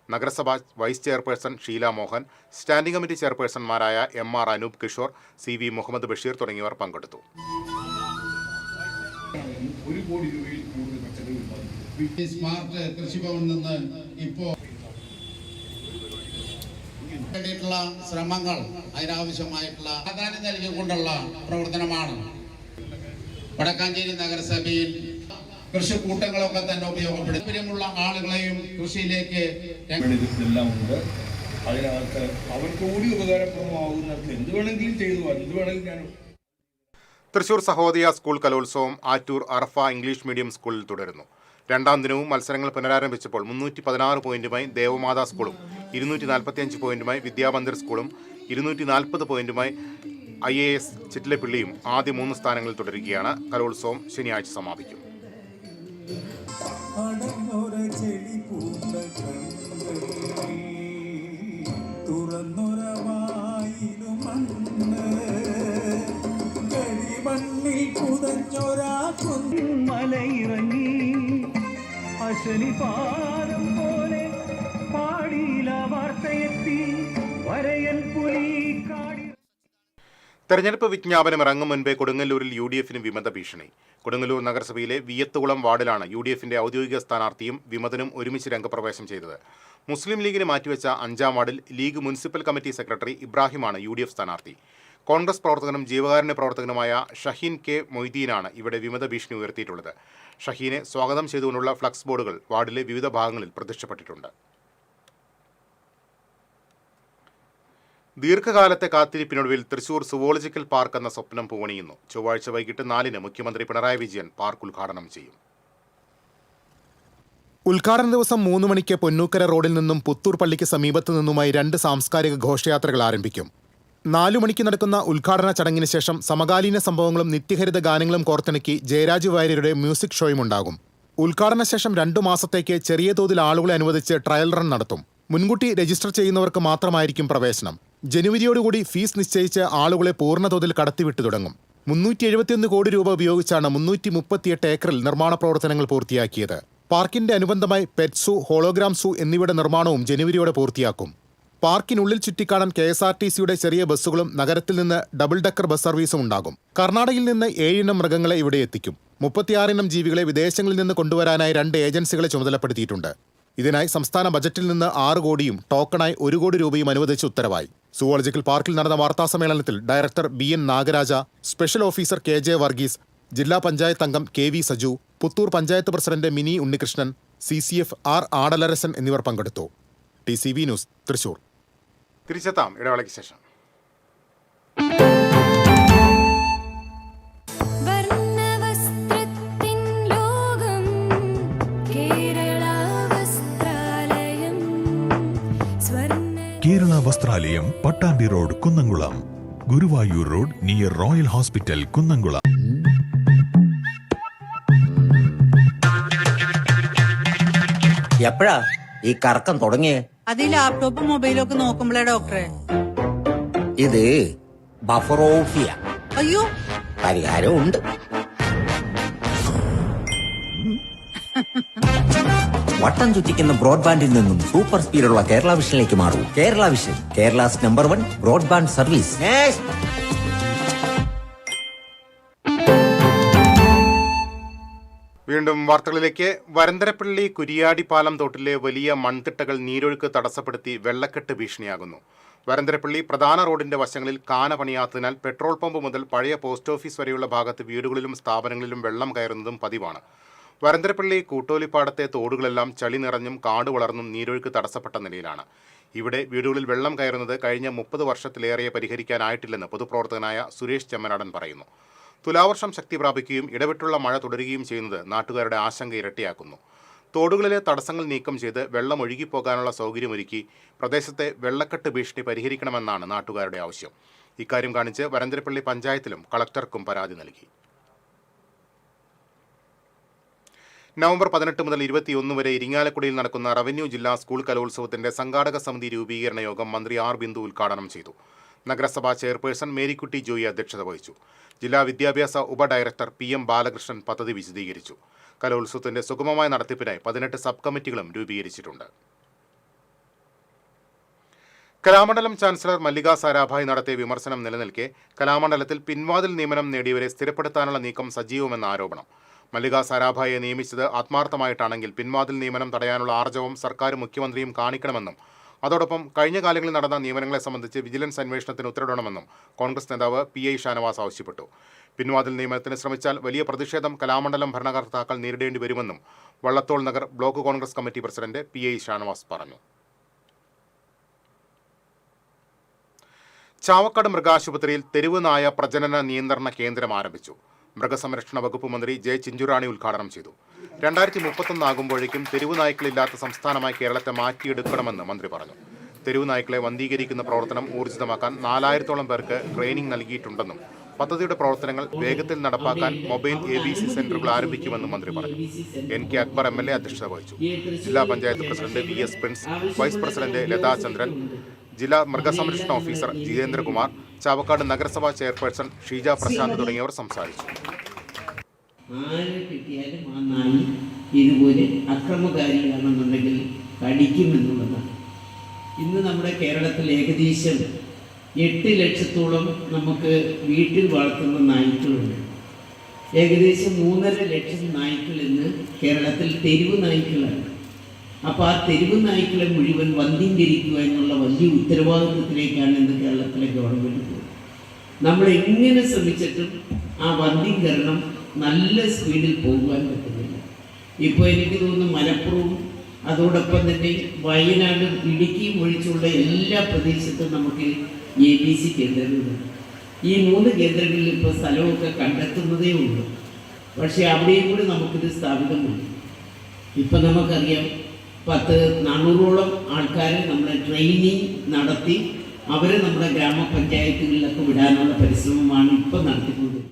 നഗരസഭാ vice chairperson Sheela Mohan, standing committee ചെയർപേഴ്സൺമാരായ MR അനൂപ് കിഷോർ, CV മുഹമ്മദ് ബഷീർ തുടങ്ങിയവർ പങ്കെടുത്തു. സ്മാർട്ട് കൃഷിഭവനിൽ നിന്ന് ഇപ്പോൾ വേണ്ടിയിട്ടുള്ള ശ്രമങ്ങൾ അതിനാവശ്യമായിട്ടുള്ള പ്രാധാന്യം നൽകിക്കൊണ്ടുള്ള പ്രവർത്തനമാണ്. വടക്കാഞ്ചേരി നഗരസഭയിൽ കൃഷിക്കൂട്ടങ്ങളൊക്കെ തന്നെ ഉപയോഗപ്പെടുത്തുന്ന ആളുകളെയും കൃഷിയിലേക്ക് എല്ലാം ഉണ്ട്. അതിനകത്ത് അവർക്ക് കൂടി ഉപകാരപ്രദമാകുന്നത് എന്ത് വേണമെങ്കിലും ചെയ്തു, എന്ത് വേണമെങ്കിലും ഞാൻ. തൃശൂർ സഹോദയ സ്കൂൾ കലോത്സവം ആറ്റൂർ അർഫ ഇംഗ്ലീഷ് മീഡിയം സ്കൂളിൽ തുടരുന്നു. രണ്ടാം ദിനവും മത്സരങ്ങൾ പുനരാരംഭിച്ചപ്പോൾ 316 പോയിന്റുമായി ദേവമാതാ സ്കൂളും 245 പോയിന്റുമായി വിദ്യാമന്ദിർ സ്കൂളും 240 പോയിന്റുമായി IAS ചിറ്റിലപ്പിള്ളിയും ആദ്യ 3 സ്ഥാനങ്ങളിൽ തുടരുകയാണ്. കലോത്സവം ശനിയാഴ്ച സമാപിക്കും. മലയിറങ്ങി അശനിപാദം പോലെ പാടിയില വാർത്തയെത്തി വരയൻ പുലി കാടി. തെരഞ്ഞെടുപ്പ് വിജ്ഞാപനം ഇറങ്ങും മുൻപേ കൊടുങ്ങല്ലൂരിൽ UDFന് വിമത ഭീഷണി. കൊടുങ്ങല്ലൂർ നഗരസഭയിലെ വിയത്തുകുളം വാർഡിലാണ് UDFന്റെ ഔദ്യോഗിക സ്ഥാനാർത്ഥിയും വിമതനും ഒരുമിച്ച് രംഗപ്രവേശം ചെയ്തത്. മുസ്ലിം ലീഗിനെ മാറ്റിവെച്ച 5-ാം വാർഡിൽ ലീഗ് മുനിസിപ്പൽ കമ്മിറ്റി സെക്രട്ടറി ഇബ്രാഹിമാണ് UDF സ്ഥാനാർത്ഥി. കോൺഗ്രസ് പ്രവർത്തകനും ജീവകാരുണ്യ പ്രവർത്തകനുമായ ഷഹീൻ K. മൊയ്തീനാണ് ഇവിടെ വിമത ഭീഷണി ഉയർത്തിയിട്ടുള്ളത്. ഷഹീനെ സ്വാഗതം ചെയ്തുകൊണ്ടുള്ള ഫ്ലക്സ് ബോർഡുകൾ വാർഡിലെ വിവിധ ഭാഗങ്ങളിൽ പ്രത്യക്ഷപ്പെട്ടിട്ടുണ്ട്. ദീർഘകാലത്തെ കാത്തിരിപ്പിനൊടുവിൽ തൃശൂർ സുവോളജിക്കൽ പാർക്ക് എന്ന സ്വപ്നം പൂവണിയുന്നു. ചൊവ്വാഴ്ച വൈകിട്ട് 4-ന് മുഖ്യമന്ത്രി പിണറായി വിജയൻ പാർക്ക് ഉദ്ഘാടനം ചെയ്യും. ഉദ്ഘാടന ദിവസം 3 മണിക്ക് പൊന്നൂക്കര റോഡിൽ നിന്നും പുത്തൂർ പള്ളിക്ക് സമീപത്തു നിന്നുമായി 2 സാംസ്കാരിക ഘോഷയാത്രകൾ ആരംഭിക്കും. 4 മണിക്ക് നടക്കുന്ന ഉദ്ഘാടന ചടങ്ങിന് ശേഷം സമകാലീന സംഭവങ്ങളും നിത്യഹരിത ഗാനങ്ങളും കോർത്തിണക്കി ജയരാജ് വാര്യരുടെ മ്യൂസിക് ഷോയും ഉണ്ടാകും. ഉദ്ഘാടന ശേഷം 2 മാസത്തേക്ക് ചെറിയ തോതിൽ ആളുകളെ അനുവദിച്ച് ട്രയൽ റൺ നടത്തും. മുൻകൂട്ടി രജിസ്റ്റർ ചെയ്യുന്നവർക്ക് മാത്രമായിരിക്കും പ്രവേശനം. ജനുവരിയോടുകൂടി ഫീസ് നിശ്ചയിച്ച് ആളുകളെ പൂർണ്ണതോതിൽ കടത്തിവിട്ടു തുടങ്ങും. 371 കോടി രൂപ ഉപയോഗിച്ചാണ് 338 ഏക്കറിൽ നിർമ്മാണ പ്രവർത്തനങ്ങൾ പൂർത്തിയാക്കിയത്. പാർക്കിന്റെ അനുബന്ധമായി പെറ്റ് സൂ, ഹോളോഗ്രാം സൂ എന്നിവയുടെ നിർമ്മാണവും ജനുവരിയോടെ പൂർത്തിയാക്കും. പാർക്കിനുള്ളിൽ ചുറ്റിക്കാണാൻ KSRTCയുടെ ചെറിയ ബസ്സുകളും നഗരത്തിൽ നിന്ന് ഡബിൾ ഡെക്കർ ബസ് സർവീസും ഉണ്ടാകും. കർണാടകയിൽ നിന്ന് 7 ഇനം മൃഗങ്ങളെ ഇവിടെ എത്തിക്കും. 36 ഇനം ജീവികളെ വിദേശങ്ങളിൽ നിന്ന് കൊണ്ടുവരാനായി 2 ഏജൻസികളെ ചുമതലപ്പെടുത്തിയിട്ടുണ്ട്. ഇതിനായി സംസ്ഥാന ബജറ്റിൽ നിന്ന് 6 കോടിയും ടോക്കണായി 1 കോടി രൂപയും അനുവദിച്ച് ഉത്തരവായി. സുവോളജിക്കൽ പാർക്കിൽ നടന്ന വാർത്താസമ്മേളനത്തിൽ director BN Nagaraja, special officer KJ Varghese, ജില്ലാ പഞ്ചായത്ത് അംഗം KV Saju, Puthur panchayat president Mini Unnikrishnan, CCF R Adalarasan എന്നിവർ പങ്കെടുത്തു. TCV news, Thrissur. തിരിച്ചെത്താം ഇടവേളയ്ക്ക് ശേഷം. Kerala Vasthralayam, Pattambi road, Kunnamkulam. Guruvayur road near royal hospital, Kunnamkulam. എപ്പോഴാ ഈ കറക്കം തുടങ്ങിയേ? അത് ലാപ്ടോപ്പും മൊബൈലും ഒക്കെ നോക്കുമ്പോഴേ ഡോക്ടറെ. ഇത് ബഫറോഫിയ. അയ്യോ, പരിഹാരം ഉണ്ട്. വട്ടം ചുറ്റിക്കുന്ന ബ്രോഡ്ബാൻഡിൽ നിന്നും സൂപ്പർ സ്പീഡുള്ള കേരള വിഷനിലേക്ക് മാറൂ. Kerala vision, Kerala's number 1 broadband service. വീണ്ടും വാർത്തകളിലേക്ക്. വരന്തരപ്പള്ളി കുരിയാടി പാലം തോട്ടിലെ വലിയ മൺതിട്ടകൾ നീരൊഴുക്ക് തടസ്സപ്പെടുത്തി വെള്ളക്കെട്ട് ഭീഷണിയാകുന്നു. വരന്തരപ്പള്ളി പ്രധാന റോഡിന്റെ വശങ്ങളിൽ കാന പണിയാത്തതിനാൽ പെട്രോൾ പമ്പ് മുതൽ പഴയ പോസ്റ്റ് ഓഫീസ് വരെയുള്ള ഭാഗത്ത് വീടുകളിലും സ്ഥാപനങ്ങളിലും വെള്ളം കയറുന്നതും പതിവാണ്. വരന്തരപ്പള്ളി കൂട്ടോലിപ്പാടത്തെ തോടുകളെല്ലാം ചളി നിറഞ്ഞും കാട് വളർന്നും നീരൊഴുക്ക് തടസ്സപ്പെട്ട നിലയിലാണ്. ഇവിടെ വീടുകളിൽ വെള്ളം കയറുന്നത് കഴിഞ്ഞ 30 വർഷത്തിലേറെ പരിഹരിക്കാനായിട്ടില്ലെന്ന് പൊതുപ്രവർത്തകനായ സുരേഷ് ചെമ്മനാടൻ പറയുന്നു. തുലാവർഷം ശക്തി പ്രാപിക്കുകയും ഇടവിട്ടുള്ള മഴ തുടരുകയും ചെയ്യുന്നത് നാട്ടുകാരുടെ ആശങ്ക ഇരട്ടിയാക്കുന്നു. തോടുകളിലെ തടസ്സങ്ങൾ നീക്കം ചെയ്ത് വെള്ളം ഒഴുകിപ്പോകാനുള്ള സൗകര്യമൊരുക്കി പ്രദേശത്തെ വെള്ളക്കെട്ട് ഭീഷണി പരിഹരിക്കണമെന്നാണ് നാട്ടുകാരുടെ ആവശ്യം. ഇക്കാര്യം കാണിച്ച് വരന്തരപ്പള്ളി പഞ്ചായത്തിലും കളക്ടർക്കും പരാതി നൽകി. നവംബർ 18 മുതൽ 21 വരെ ഇരിങ്ങാലക്കുടയിൽ നടക്കുന്ന റവന്യൂ ജില്ലാ സ്കൂൾ കലോത്സവത്തിന്റെ സംഘാടക സമിതി രൂപീകരണ യോഗം മന്ത്രി ആർ ബിന്ദു ഉദ്ഘാടനം ചെയ്തു. നഗരസഭാ ചെയർപേഴ്സൺ മേരിക്കുട്ടി ജോയി അധ്യക്ഷത വഹിച്ചു. ജില്ലാ വിദ്യാഭ്യാസ ഉപഡയറക്ടർ PM ബാലകൃഷ്ണൻ പദ്ധതി വിശദീകരിച്ചു. കലോത്സവത്തിന്റെ സുഗമമായ നടത്തിപ്പിനായി 18 സബ് കമ്മിറ്റികളും രൂപീകരിച്ചിട്ടുണ്ട്. കലാമണ്ഡലം ചാൻസലർ മല്ലിക സാരാഭായ് നടത്തിയ വിമർശനം നിലനിൽക്കെ കലാമണ്ഡലത്തിൽ പിൻവാതിൽ നിയമനം നേടിയവരെ സ്ഥിരപ്പെടുത്താനുള്ള നീക്കം സജീവമെന്ന ആരോപണം. മല്ലിക സാരാഭായെ നിയമിച്ചത് ആത്മാർത്ഥമായിട്ടാണെങ്കിൽ പിൻവാതിൽ നിയമനം തടയാനുള്ള ആർജവം സർക്കാരും മുഖ്യമന്ത്രിയും കാണിക്കണമെന്നും അതോടൊപ്പം കഴിഞ്ഞ കാലങ്ങളിൽ നടന്ന നിയമനങ്ങളെ സംബന്ധിച്ച് വിജിലൻസ് അന്വേഷണത്തിന് ഉത്തരവിടണമെന്നും കോൺഗ്രസ് നേതാവ് PI ഷാനവാസ് ആവശ്യപ്പെട്ടു. പിൻവാതിൽ നിയമനത്തിന് ശ്രമിച്ചാൽ വലിയ പ്രതിഷേധം കലാമണ്ഡലം ഭരണകർത്താക്കൾ നേരിടേണ്ടി വരുമെന്നും Vallathol Nagar block Congress committee president PI Shanavas പറഞ്ഞു. ചാവക്കാട് മൃഗാശുപത്രിയിൽ തെരുവ് നായ പ്രജനന നിയന്ത്രണ കേന്ദ്രം ആരംഭിച്ചു. മൃഗസംരക്ഷണ വകുപ്പ് മന്ത്രി J. ചിഞ്ചുറാണി ഉദ്ഘാടനം ചെയ്തു. 2031 ആകുമ്പോഴേക്കും തെരുവ് നായ്ക്കളില്ലാത്ത സംസ്ഥാനമായി കേരളത്തെ മാറ്റിയെടുക്കണമെന്ന് മന്ത്രി പറഞ്ഞു. തെരുവ് നായ്ക്കളെ വന്ധീകരിക്കുന്ന പ്രവർത്തനം ഊർജിതമാക്കാൻ 4000-ഓളം പേർക്ക് ട്രെയിനിംഗ് നൽകിയിട്ടുണ്ടെന്നും പദ്ധതിയുടെ പ്രവർത്തനങ്ങൾ വേഗത്തിൽ നടപ്പാക്കാൻ മൊബൈൽ ABC സെന്ററുകൾ ആരംഭിക്കുമെന്നും മന്ത്രി പറഞ്ഞു. NK അക്ബർ MLA അധ്യക്ഷത വഹിച്ചു. ജില്ലാ panchayat president VS Prince, vice president Latha Chandran, ജില്ലാ മൃഗസംരക്ഷണ ഓഫീസർ ജിതേന്ദ്രകുമാർ, ചാവക്കാട് നഗരസഭാ ചെയർപേഴ്സൺ ഷീജ പ്രശാന്ത് തുടങ്ങിയവർ സംസാരിച്ചു. ആരെ കിട്ടിയാലും ആ നായി ഇതുപോലെ അക്രമകാരിയാണെന്നുണ്ടെങ്കിൽ കടിക്കുമെന്നുള്ളതാണ്. ഇന്ന് നമ്മുടെ കേരളത്തിൽ ഏകദേശം 8 ലക്ഷത്തോളം നമുക്ക് വീട്ടിൽ വളർത്തുന്ന നായ്ക്കളുണ്ട്. ഏകദേശം 3.5 ലക്ഷം നായ്ക്കൾ ഇന്ന് കേരളത്തിൽ തെരുവ് നായ്ക്കളാണ്. അപ്പോൾ ആ തെരുവ് നായ്ക്കളെ മുഴുവൻ വന്ധീകരിക്കുക എന്നുള്ള വലിയ ഉത്തരവാദിത്വത്തിലേക്കാണ് ഇന്ന് കേരളത്തിലെ ഗവൺമെൻറ് പോകുന്നത്. നമ്മൾ എങ്ങനെ ശ്രമിച്ചിട്ടും ആ വന്ധീകരണം നല്ല സ്പീഡിൽ പോകുവാൻ പറ്റുന്നില്ല. ഇപ്പോൾ എനിക്ക് തോന്നുന്നു മലപ്പുറവും അതോടൊപ്പം തന്നെ വയനാടും ഇടുക്കിയും ഒഴിച്ചുള്ള എല്ലാ പ്രദേശത്തും നമുക്ക് ABC കേന്ദ്രങ്ങളുണ്ട്. ഈ 3 കേന്ദ്രങ്ങളിൽ ഇപ്പോൾ സ്ഥലമൊക്കെ കണ്ടെത്തുന്നതേ ഉള്ളൂ. പക്ഷേ അവിടെയും കൂടി നമുക്കിത് സ്ഥാപിതമാണ്. ഇപ്പം നമുക്കറിയാം 400-ഓളം ആൾക്കാരെ നമ്മുടെ ട്രെയിനിങ് നടത്തി അവരെ നമ്മുടെ ഗ്രാമപഞ്ചായത്തുകളിലൊക്കെ വിടാനുള്ള പരിശ്രമമാണ് ഇപ്പം നടത്തിക്കൊണ്ടിരിക്കുന്നത്.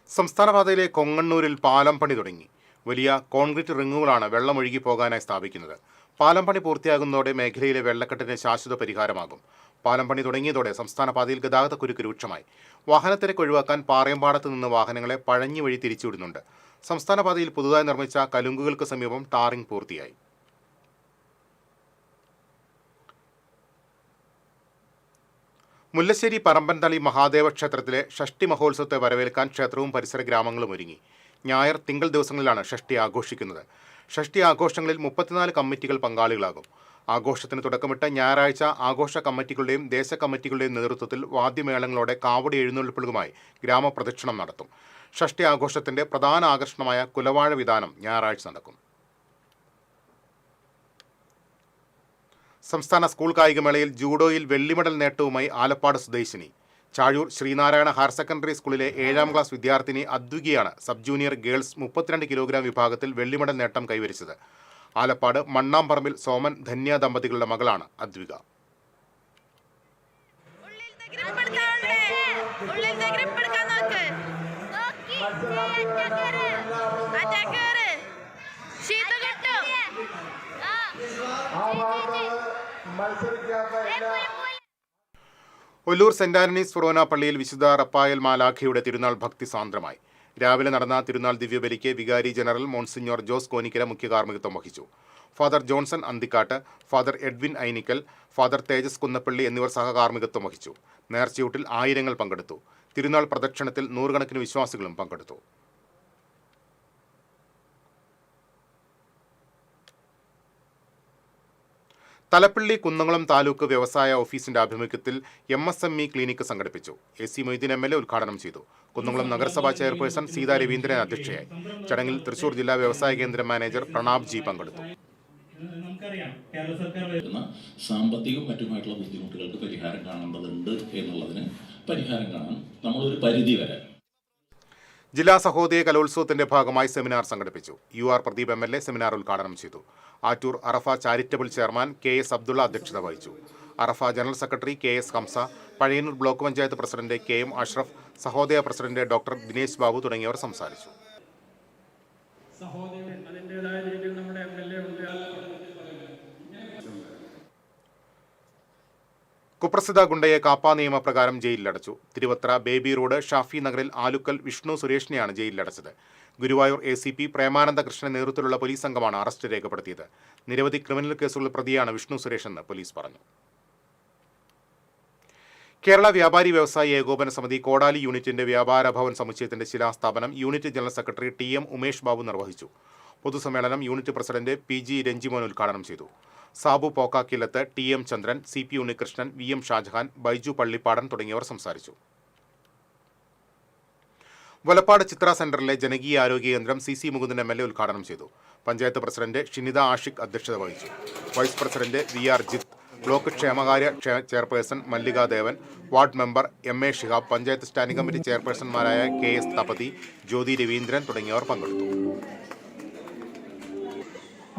സംസ്ഥാനപാതയിലെ കൊങ്ങണ്ണൂരിൽ പാലം പണി തുടങ്ങി. വലിയ കോൺക്രീറ്റ് റിങ്ങുകളാണ് വെള്ളമൊഴുകി പോകാനായി സ്ഥാപിക്കുന്നത്. പാലം പണി പൂർത്തിയാകുന്നതോടെ മേഖലയിലെ വെള്ളക്കെട്ടിന് ശാശ്വത പരിഹാരമാകും. പാലം പണി തുടങ്ങിയതോടെ സംസ്ഥാനപാതയിൽ ഗതാഗതക്കുരുക്ക് രൂക്ഷമായി. വാഹനത്തിരക്ക് ഒഴിവാക്കാൻ പാറയമ്പാടത്ത് നിന്ന് വാഹനങ്ങളെ പഴഞ്ഞി വഴി തിരിച്ചുവിടുന്നുണ്ട്. സംസ്ഥാനപാതയിൽ പുതുതായി നിർമ്മിച്ച കലുങ്കുകൾക്ക് സമീപം ടാറിംഗ് പൂർത്തിയായി. മുല്ലശ്ശേരി പറമ്പൻതളി മഹാദേവ ക്ഷേത്രത്തിലെ ഷഷ്ടി മഹോത്സവത്തെ വരവേൽക്കാൻ ക്ഷേത്രവും പരിസര ഗ്രാമങ്ങളും ഒരുങ്ങി. ഞായർ, തിങ്കൾ ദിവസങ്ങളിലാണ് ഷഷ്ടി ആഘോഷിക്കുന്നത്. ഷഷ്ടി ആഘോഷങ്ങളിൽ 34 കമ്മിറ്റികൾ പങ്കാളികളാകും. ആഘോഷത്തിന് തുടക്കമിട്ട് ഞായറാഴ്ച ആഘോഷ കമ്മിറ്റികളുടെയും ദേശ കമ്മിറ്റികളുടെയും നേതൃത്വത്തിൽ വാദ്യമേളങ്ങളോടെ കാവടി എഴുന്നള്ളിപ്പുകളുമായി ഗ്രാമപ്രദക്ഷിണം നടത്തും. ഷഷ്ടി ആഘോഷത്തിന്റെ പ്രധാന ആകർഷണമായ കുലവാഴ വിതാനം ഞായറാഴ്ച നടക്കും. സംസ്ഥാന സ്കൂൾ കായികമേളയിൽ ജൂഡോയിൽ വെള്ളിമെഡൽ നേട്ടവുമായി ആലപ്പാട് സ്വദേശിനി. ചാഴൂർ ശ്രീനാരായണ ഹയർ സെക്കൻഡറി സ്കൂളിലെ 7ാം ക്ലാസ് വിദ്യാർത്ഥിനി അദ്വികയാണ് സബ് ജൂനിയർ ഗേൾസ് 32 കിലോഗ്രാം വിഭാഗത്തിൽ വെള്ളിമെഡൽ നേട്ടം കൈവരിച്ചത്. ആലപ്പാട് മണ്ണാംപറമ്പിൽ സോമൻ ധന്യ ദമ്പതികളുടെ മകളാണ് അദ്വിക. ഒല്ലൂർ സെന്റ് ആന്റണീസ് ഫൊറോന പള്ളിയിൽ വിശുദ്ധ റപ്പായൽ മാലാഖയുടെ തിരുനാൾ ഭക്തിസാന്ദ്രമായി. രാവിലെ നടന്ന തിരുനാൾ ദിവ്യബലിക്ക് വികാരി ജനറൽ മോൺസിഞ്ഞോർ ജോസ് കോനിക്കര മുഖ്യ കാർമ്മികത്വം വഹിച്ചു. Father Johnson Anthikkat, father Edwin Ainikkal, father Thejas Kunnappally എന്നിവർ സഹകാർമ്മികത്വം വഹിച്ചു. നേർച്ചയൂട്ടിൽ ആയിരങ്ങൾ പങ്കെടുത്തു. തിരുനാൾ പ്രദക്ഷിണത്തിൽ 100 കണക്കിന് വിശ്വാസികളും പങ്കെടുത്തു. തലപ്പള്ളി കുന്നംകുളം താലൂക്ക് വ്യവസായ ഓഫീസിന്റെ ആഭിമുഖ്യത്തിൽ MSME ക്ലിനിക്ക് സംഘടിപ്പിച്ചു. AC മൊയ്തീൻ MLA ഉദ്ഘാടനം ചെയ്തു. കുന്നംകുളം നഗരസഭാ ചെയർപേഴ്സൺ സീതാ രവീന്ദ്രൻ അധ്യക്ഷയായി. ചടങ്ങിൽ തൃശൂർ ജില്ലാ വ്യവസായ കേന്ദ്ര മാനേജർ പ്രണാബ് ജി പങ്കെടുത്തു. സാമ്പത്തികവും മറ്റുമായിട്ടുള്ള ബുദ്ധിമുട്ടുകൾക്ക് പരിഹാരം കാണേണ്ടതുണ്ട് എന്നുള്ളതിന് പരിഹാരം കാണാൻ നമ്മളൊരു പരിധി വരെ ജില്ലാ സഹോദയ കലോത്സവത്തിന്റെ ഭാഗമായി സെമിനാർ സംഘടിപ്പിച്ചു. UR പ്രദീപ് MLA സെമിനാർ ഉദ്ഘാടനം ചെയ്തു. Attoor Arafa charitable chairman KS Abdullah അധ്യക്ഷത വഹിച്ചു. Arafa general secretary KS Hamsa, Pazhayannur block panchayat president KM Ashraf, Sahodaya president doctor Dinesh Babu തുടങ്ങിയവർ സംസാരിച്ചു. കുപ്രസിദ്ധ ഗുണ്ടയെ കാപ്പ നിയമപ്രകാരം ജയിലിലടച്ചു. തിരുവത്ര ബേബി റോഡ് ഷാഫി നഗറിൽ ആലുക്കൽ വിഷ്ണു സുരേഷിനെയാണ് ജയിലിലടച്ചത്. ഗുരുവായൂർ ACP പ്രേമാനന്ദ കൃഷ്ണന്റെ നേതൃത്വത്തിലുള്ള പോലീസ് സംഘമാണ് അറസ്റ്റ് രേഖപ്പെടുത്തിയത്. നിരവധി ക്രിമിനൽ കേസുകളിൽ പ്രതിയാണ് വിഷ്ണു സുരേഷ് എന്ന് പോലീസ് പറഞ്ഞു. കേരള വ്യാപാരി വ്യവസായി ഏകോപന സമിതി കോടാലി യൂണിറ്റിന്റെ വ്യാപാര ഭവൻ സമുച്ചയത്തിന്റെ ശിലാസ്ഥാപനം unit general secretary TM Umesh Babu നിർവഹിച്ചു. പൊതുസമ്മേളനം യൂണിറ്റ് പ്രസിഡന്റ് PG രഞ്ജിമോൻ ഉദ്ഘാടനം ചെയ്തു. സാബു പോക്കാക്കിലത്ത്, TM ചന്ദ്രൻ, CP ഉണ്ണികൃഷ്ണൻ, VM ഷാജഹാൻ, ബൈജു പള്ളിപ്പാടൻ തുടങ്ങിയവർ സംസാരിച്ചു. വലപ്പാട് ചിത്ര സെന്ററിലെ ജനകീയ ആരോഗ്യ കേന്ദ്രം CC മുകുന്ദൻ MLA ഉദ്ഘാടനം ചെയ്തു. പഞ്ചായത്ത് പ്രസിഡന്റ് ഷിനിത ആഷിഖ് അധ്യക്ഷത വഹിച്ചു. Vice president VR Jith, block ക്ഷേമകാര്യ chairperson Mallika Devan, ward member MA Shihab, panchayat standing committee ചെയർപേഴ്സൺമാരായ KS തപതി, ജ്യോതി രവീന്ദ്രൻ തുടങ്ങിയവർ പങ്കെടുത്തു.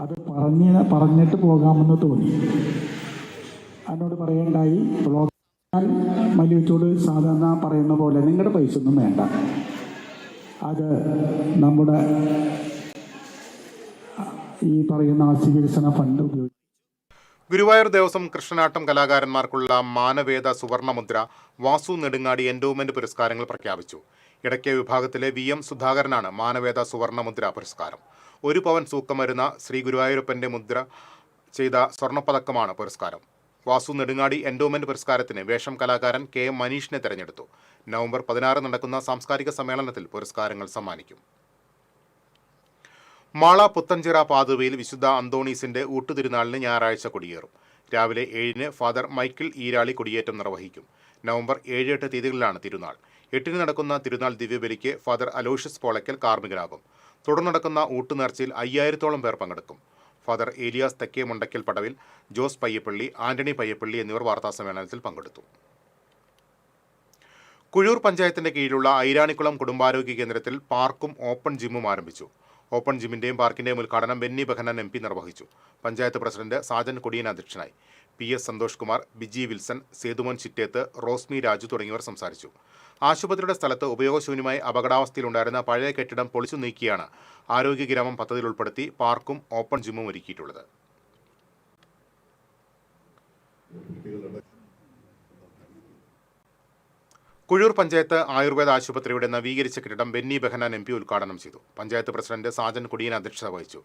അത് പറഞ്ഞിട്ട് പോകാമെന്ന് തോന്നി. എന്നോട് പറയേണ്ടായി, ബ്ലോക്ക് മല്ലിച്ചോട് സാധാരണ പറയുന്ന പോലെ നിങ്ങളുടെ പൈസ ഒന്നും വേണ്ട, അത് നമ്മുടെ ഈ പറയുന്ന ആസ്തി വികസന ഫണ്ട് ഉപയോഗിക്കും. ഗുരുവായൂർ ദേവസ്വം കൃഷ്ണനാട്ടം കലാകാരന്മാർക്കുള്ള മാനവേദ സുവർണമുദ്ര വാസു നെടുങ്ങാടി എൻഡോമെന്റ് പുരസ്കാരങ്ങൾ പ്രഖ്യാപിച്ചു. ഇടയ്ക്ക വിഭാഗത്തിലെ VM സുധാകരനാണ് മാനവേദ സുവർണമുദ്ര പുരസ്കാരം. 1 പവൻ തൂക്കം വരുന്ന ശ്രീ ഗുരുവായൂരപ്പന്റെ മുദ്ര ചെയ്ത സ്വർണ്ണപ്പതക്കമാണ് പുരസ്കാരം. വാസു നെടുങ്ങാടി എൻഡോമെന്റ് പുരസ്കാരത്തിന് വേഷം കലാകാരൻ KM മനീഷിനെ തെരഞ്ഞെടുത്തു. നവംബർ 16 നടക്കുന്ന സാംസ്കാരിക സമ്മേളനത്തിൽ പുരസ്കാരങ്ങൾ സമ്മാനിക്കും. മാള പുത്തഞ്ചിറ പാതുവയിൽ വിശുദ്ധ അന്തോണീസിന്റെ ഊട്ടുതിരുനാളിന് ഞായറാഴ്ച കൊടിയേറും. രാവിലെ 7-ന് ഫാദർ മൈക്കിൾ ഈരാളി കൊടിയേറ്റം നിർവഹിക്കും. നവംബർ 7-8 തീയതികളിലാണ് തിരുനാൾ. 8-ന് നടക്കുന്ന തിരുനാൾ ദിവ്യബലിക്ക് ഫാദർ അലോഷ്യസ് പോളയ്ക്കൽ കാർമ്മികനാകും. തുടർന്ന് നടക്കുന്ന ഊട്ടുനേർച്ചയിൽ 5000-ഓളം പേർ പങ്കെടുക്കും. ഫാദർ ഏലിയാസ് തെക്കേ മുണ്ടയ്ക്കൽ പടവിൽ, ജോസ് പയ്യപ്പള്ളി, ആന്റണി പയ്യപ്പള്ളി എന്നിവർ വാർത്താസമ്മേളനത്തിൽ പങ്കെടുത്തു. കുഴൂർ പഞ്ചായത്തിന്റെ കീഴിലുള്ള ഐരാണിക്കുളം കുടുംബാരോഗ്യ കേന്ദ്രത്തിൽ പാർക്കും ഓപ്പൺ ജിമ്മും ആരംഭിച്ചു. ഓപ്പൺ ജിമ്മിന്റെയും പാർക്കിന്റെയും ഉദ്ഘാടനം ബെന്നി ബെഹനാൻ MP നിർവഹിച്ചു. പഞ്ചായത്ത് പ്രസിഡന്റ് സാജൻ കൊടിയൻ അധ്യക്ഷനായി. PS സന്തോഷ് കുമാർ, ബിജി വിൽസൺ, സേതുമോൻ ചിറ്റേത്ത്, റോസ്മി രാജു തുടങ്ങിയവർ സംസാരിച്ചു. ആശുപത്രിയുടെ സ്ഥലത്ത് ഉപയോഗശൂന്യമായി അപകടാവസ്ഥയിലുണ്ടായിരുന്ന പഴയ കെട്ടിടം പൊളിച്ചു നീക്കിയാണ് ആരോഗ്യഗ്രാമം പദ്ധതിയിൽ ഉൾപ്പെടുത്തി പാർക്കും ഓപ്പൺ ജിമ്മും ഒരുക്കിയിട്ടുള്ളത്. കുഴൂർ പഞ്ചായത്ത് ആയുർവേദ ആശുപത്രിയുടെ നവീകരിച്ച കെട്ടിടം ബെന്നി ബെഹനാൻ MP ഉദ്ഘാടനം ചെയ്തു. പഞ്ചായത്ത് പ്രസിഡന്റ് സാജൻ കൊടിയൻ അധ്യക്ഷത വഹിച്ചു.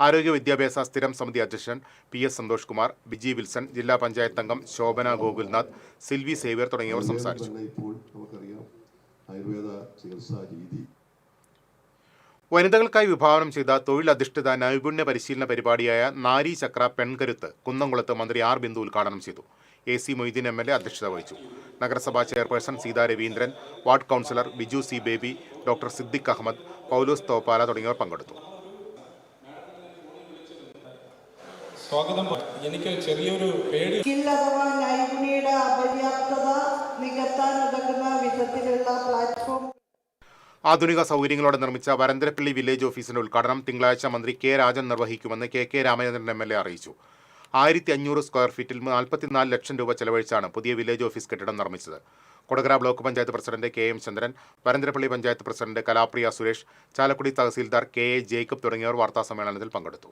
ആരോഗ്യ വിദ്യാഭ്യാസ സ്ഥിരം സമിതി അധ്യക്ഷൻ PS സന്തോഷ് കുമാർ, ബിജി വിൽസൺ, ജില്ലാ പഞ്ചായത്ത് അംഗം ശോഭന ഗോകുൽനാഥ്, സിൽവി സേവ്യർ തുടങ്ങിയവർ സംസാരിച്ചു. വനിതകൾക്കായി വിഭാവനം ചെയ്ത തൊഴിലധിഷ്ഠിത നൈപുണ്യ പരിശീലന പരിപാടിയായ നാരി ചക്ര പെൺകരുത്ത് കുന്നംകുളത്ത് മന്ത്രി R ബിന്ദു ഉദ്ഘാടനം ചെയ്തു. AC മൊയ്തീൻ MLA അധ്യക്ഷത വഹിച്ചു. നഗരസഭാ chairperson Seetha Raveendran, ward councillor Biju C Baby, doctor Siddique Ahammed, Paulose Thoppala തുടങ്ങിയവർ പങ്കെടുത്തു. സ്വാഗതം. എനിക്ക് ചെറിയൊരു പേടി, നൈപുണ്യയുടെ അപര്യാപ്തത നികത്താൻ ഉതകുന്ന വിധത്തിലുള്ള പ്ലാറ്റ്ഫോം. ആധുനിക സൗകര്യങ്ങളോടെ നിർമ്മിച്ച വരന്തരപ്പള്ളി വില്ലേജ് ഓഫീസിന്റെ ഉദ്ഘാടനം തിങ്കളാഴ്ച മന്ത്രി K Rajan നിർവഹിക്കുമെന്ന് KK Ramachandran MLA അറിയിച്ചു. 1500 സ്ക്വയർ ഫീറ്റിൽ 44 ലക്ഷം രൂപ ചെലവഴിച്ചാണ് പുതിയ വില്ലേജ് ഓഫീസ് കെട്ടിടം നിർമ്മിച്ചത്. Kodakara block panchayat president KM Chandran, Varantharappilly panchayat president Kalapriya Suresh, Chalakudy tahsildar KA Jacob തുടങ്ങിയവർ വാർത്താസമ്മേളനത്തിൽ പങ്കെടുത്തു.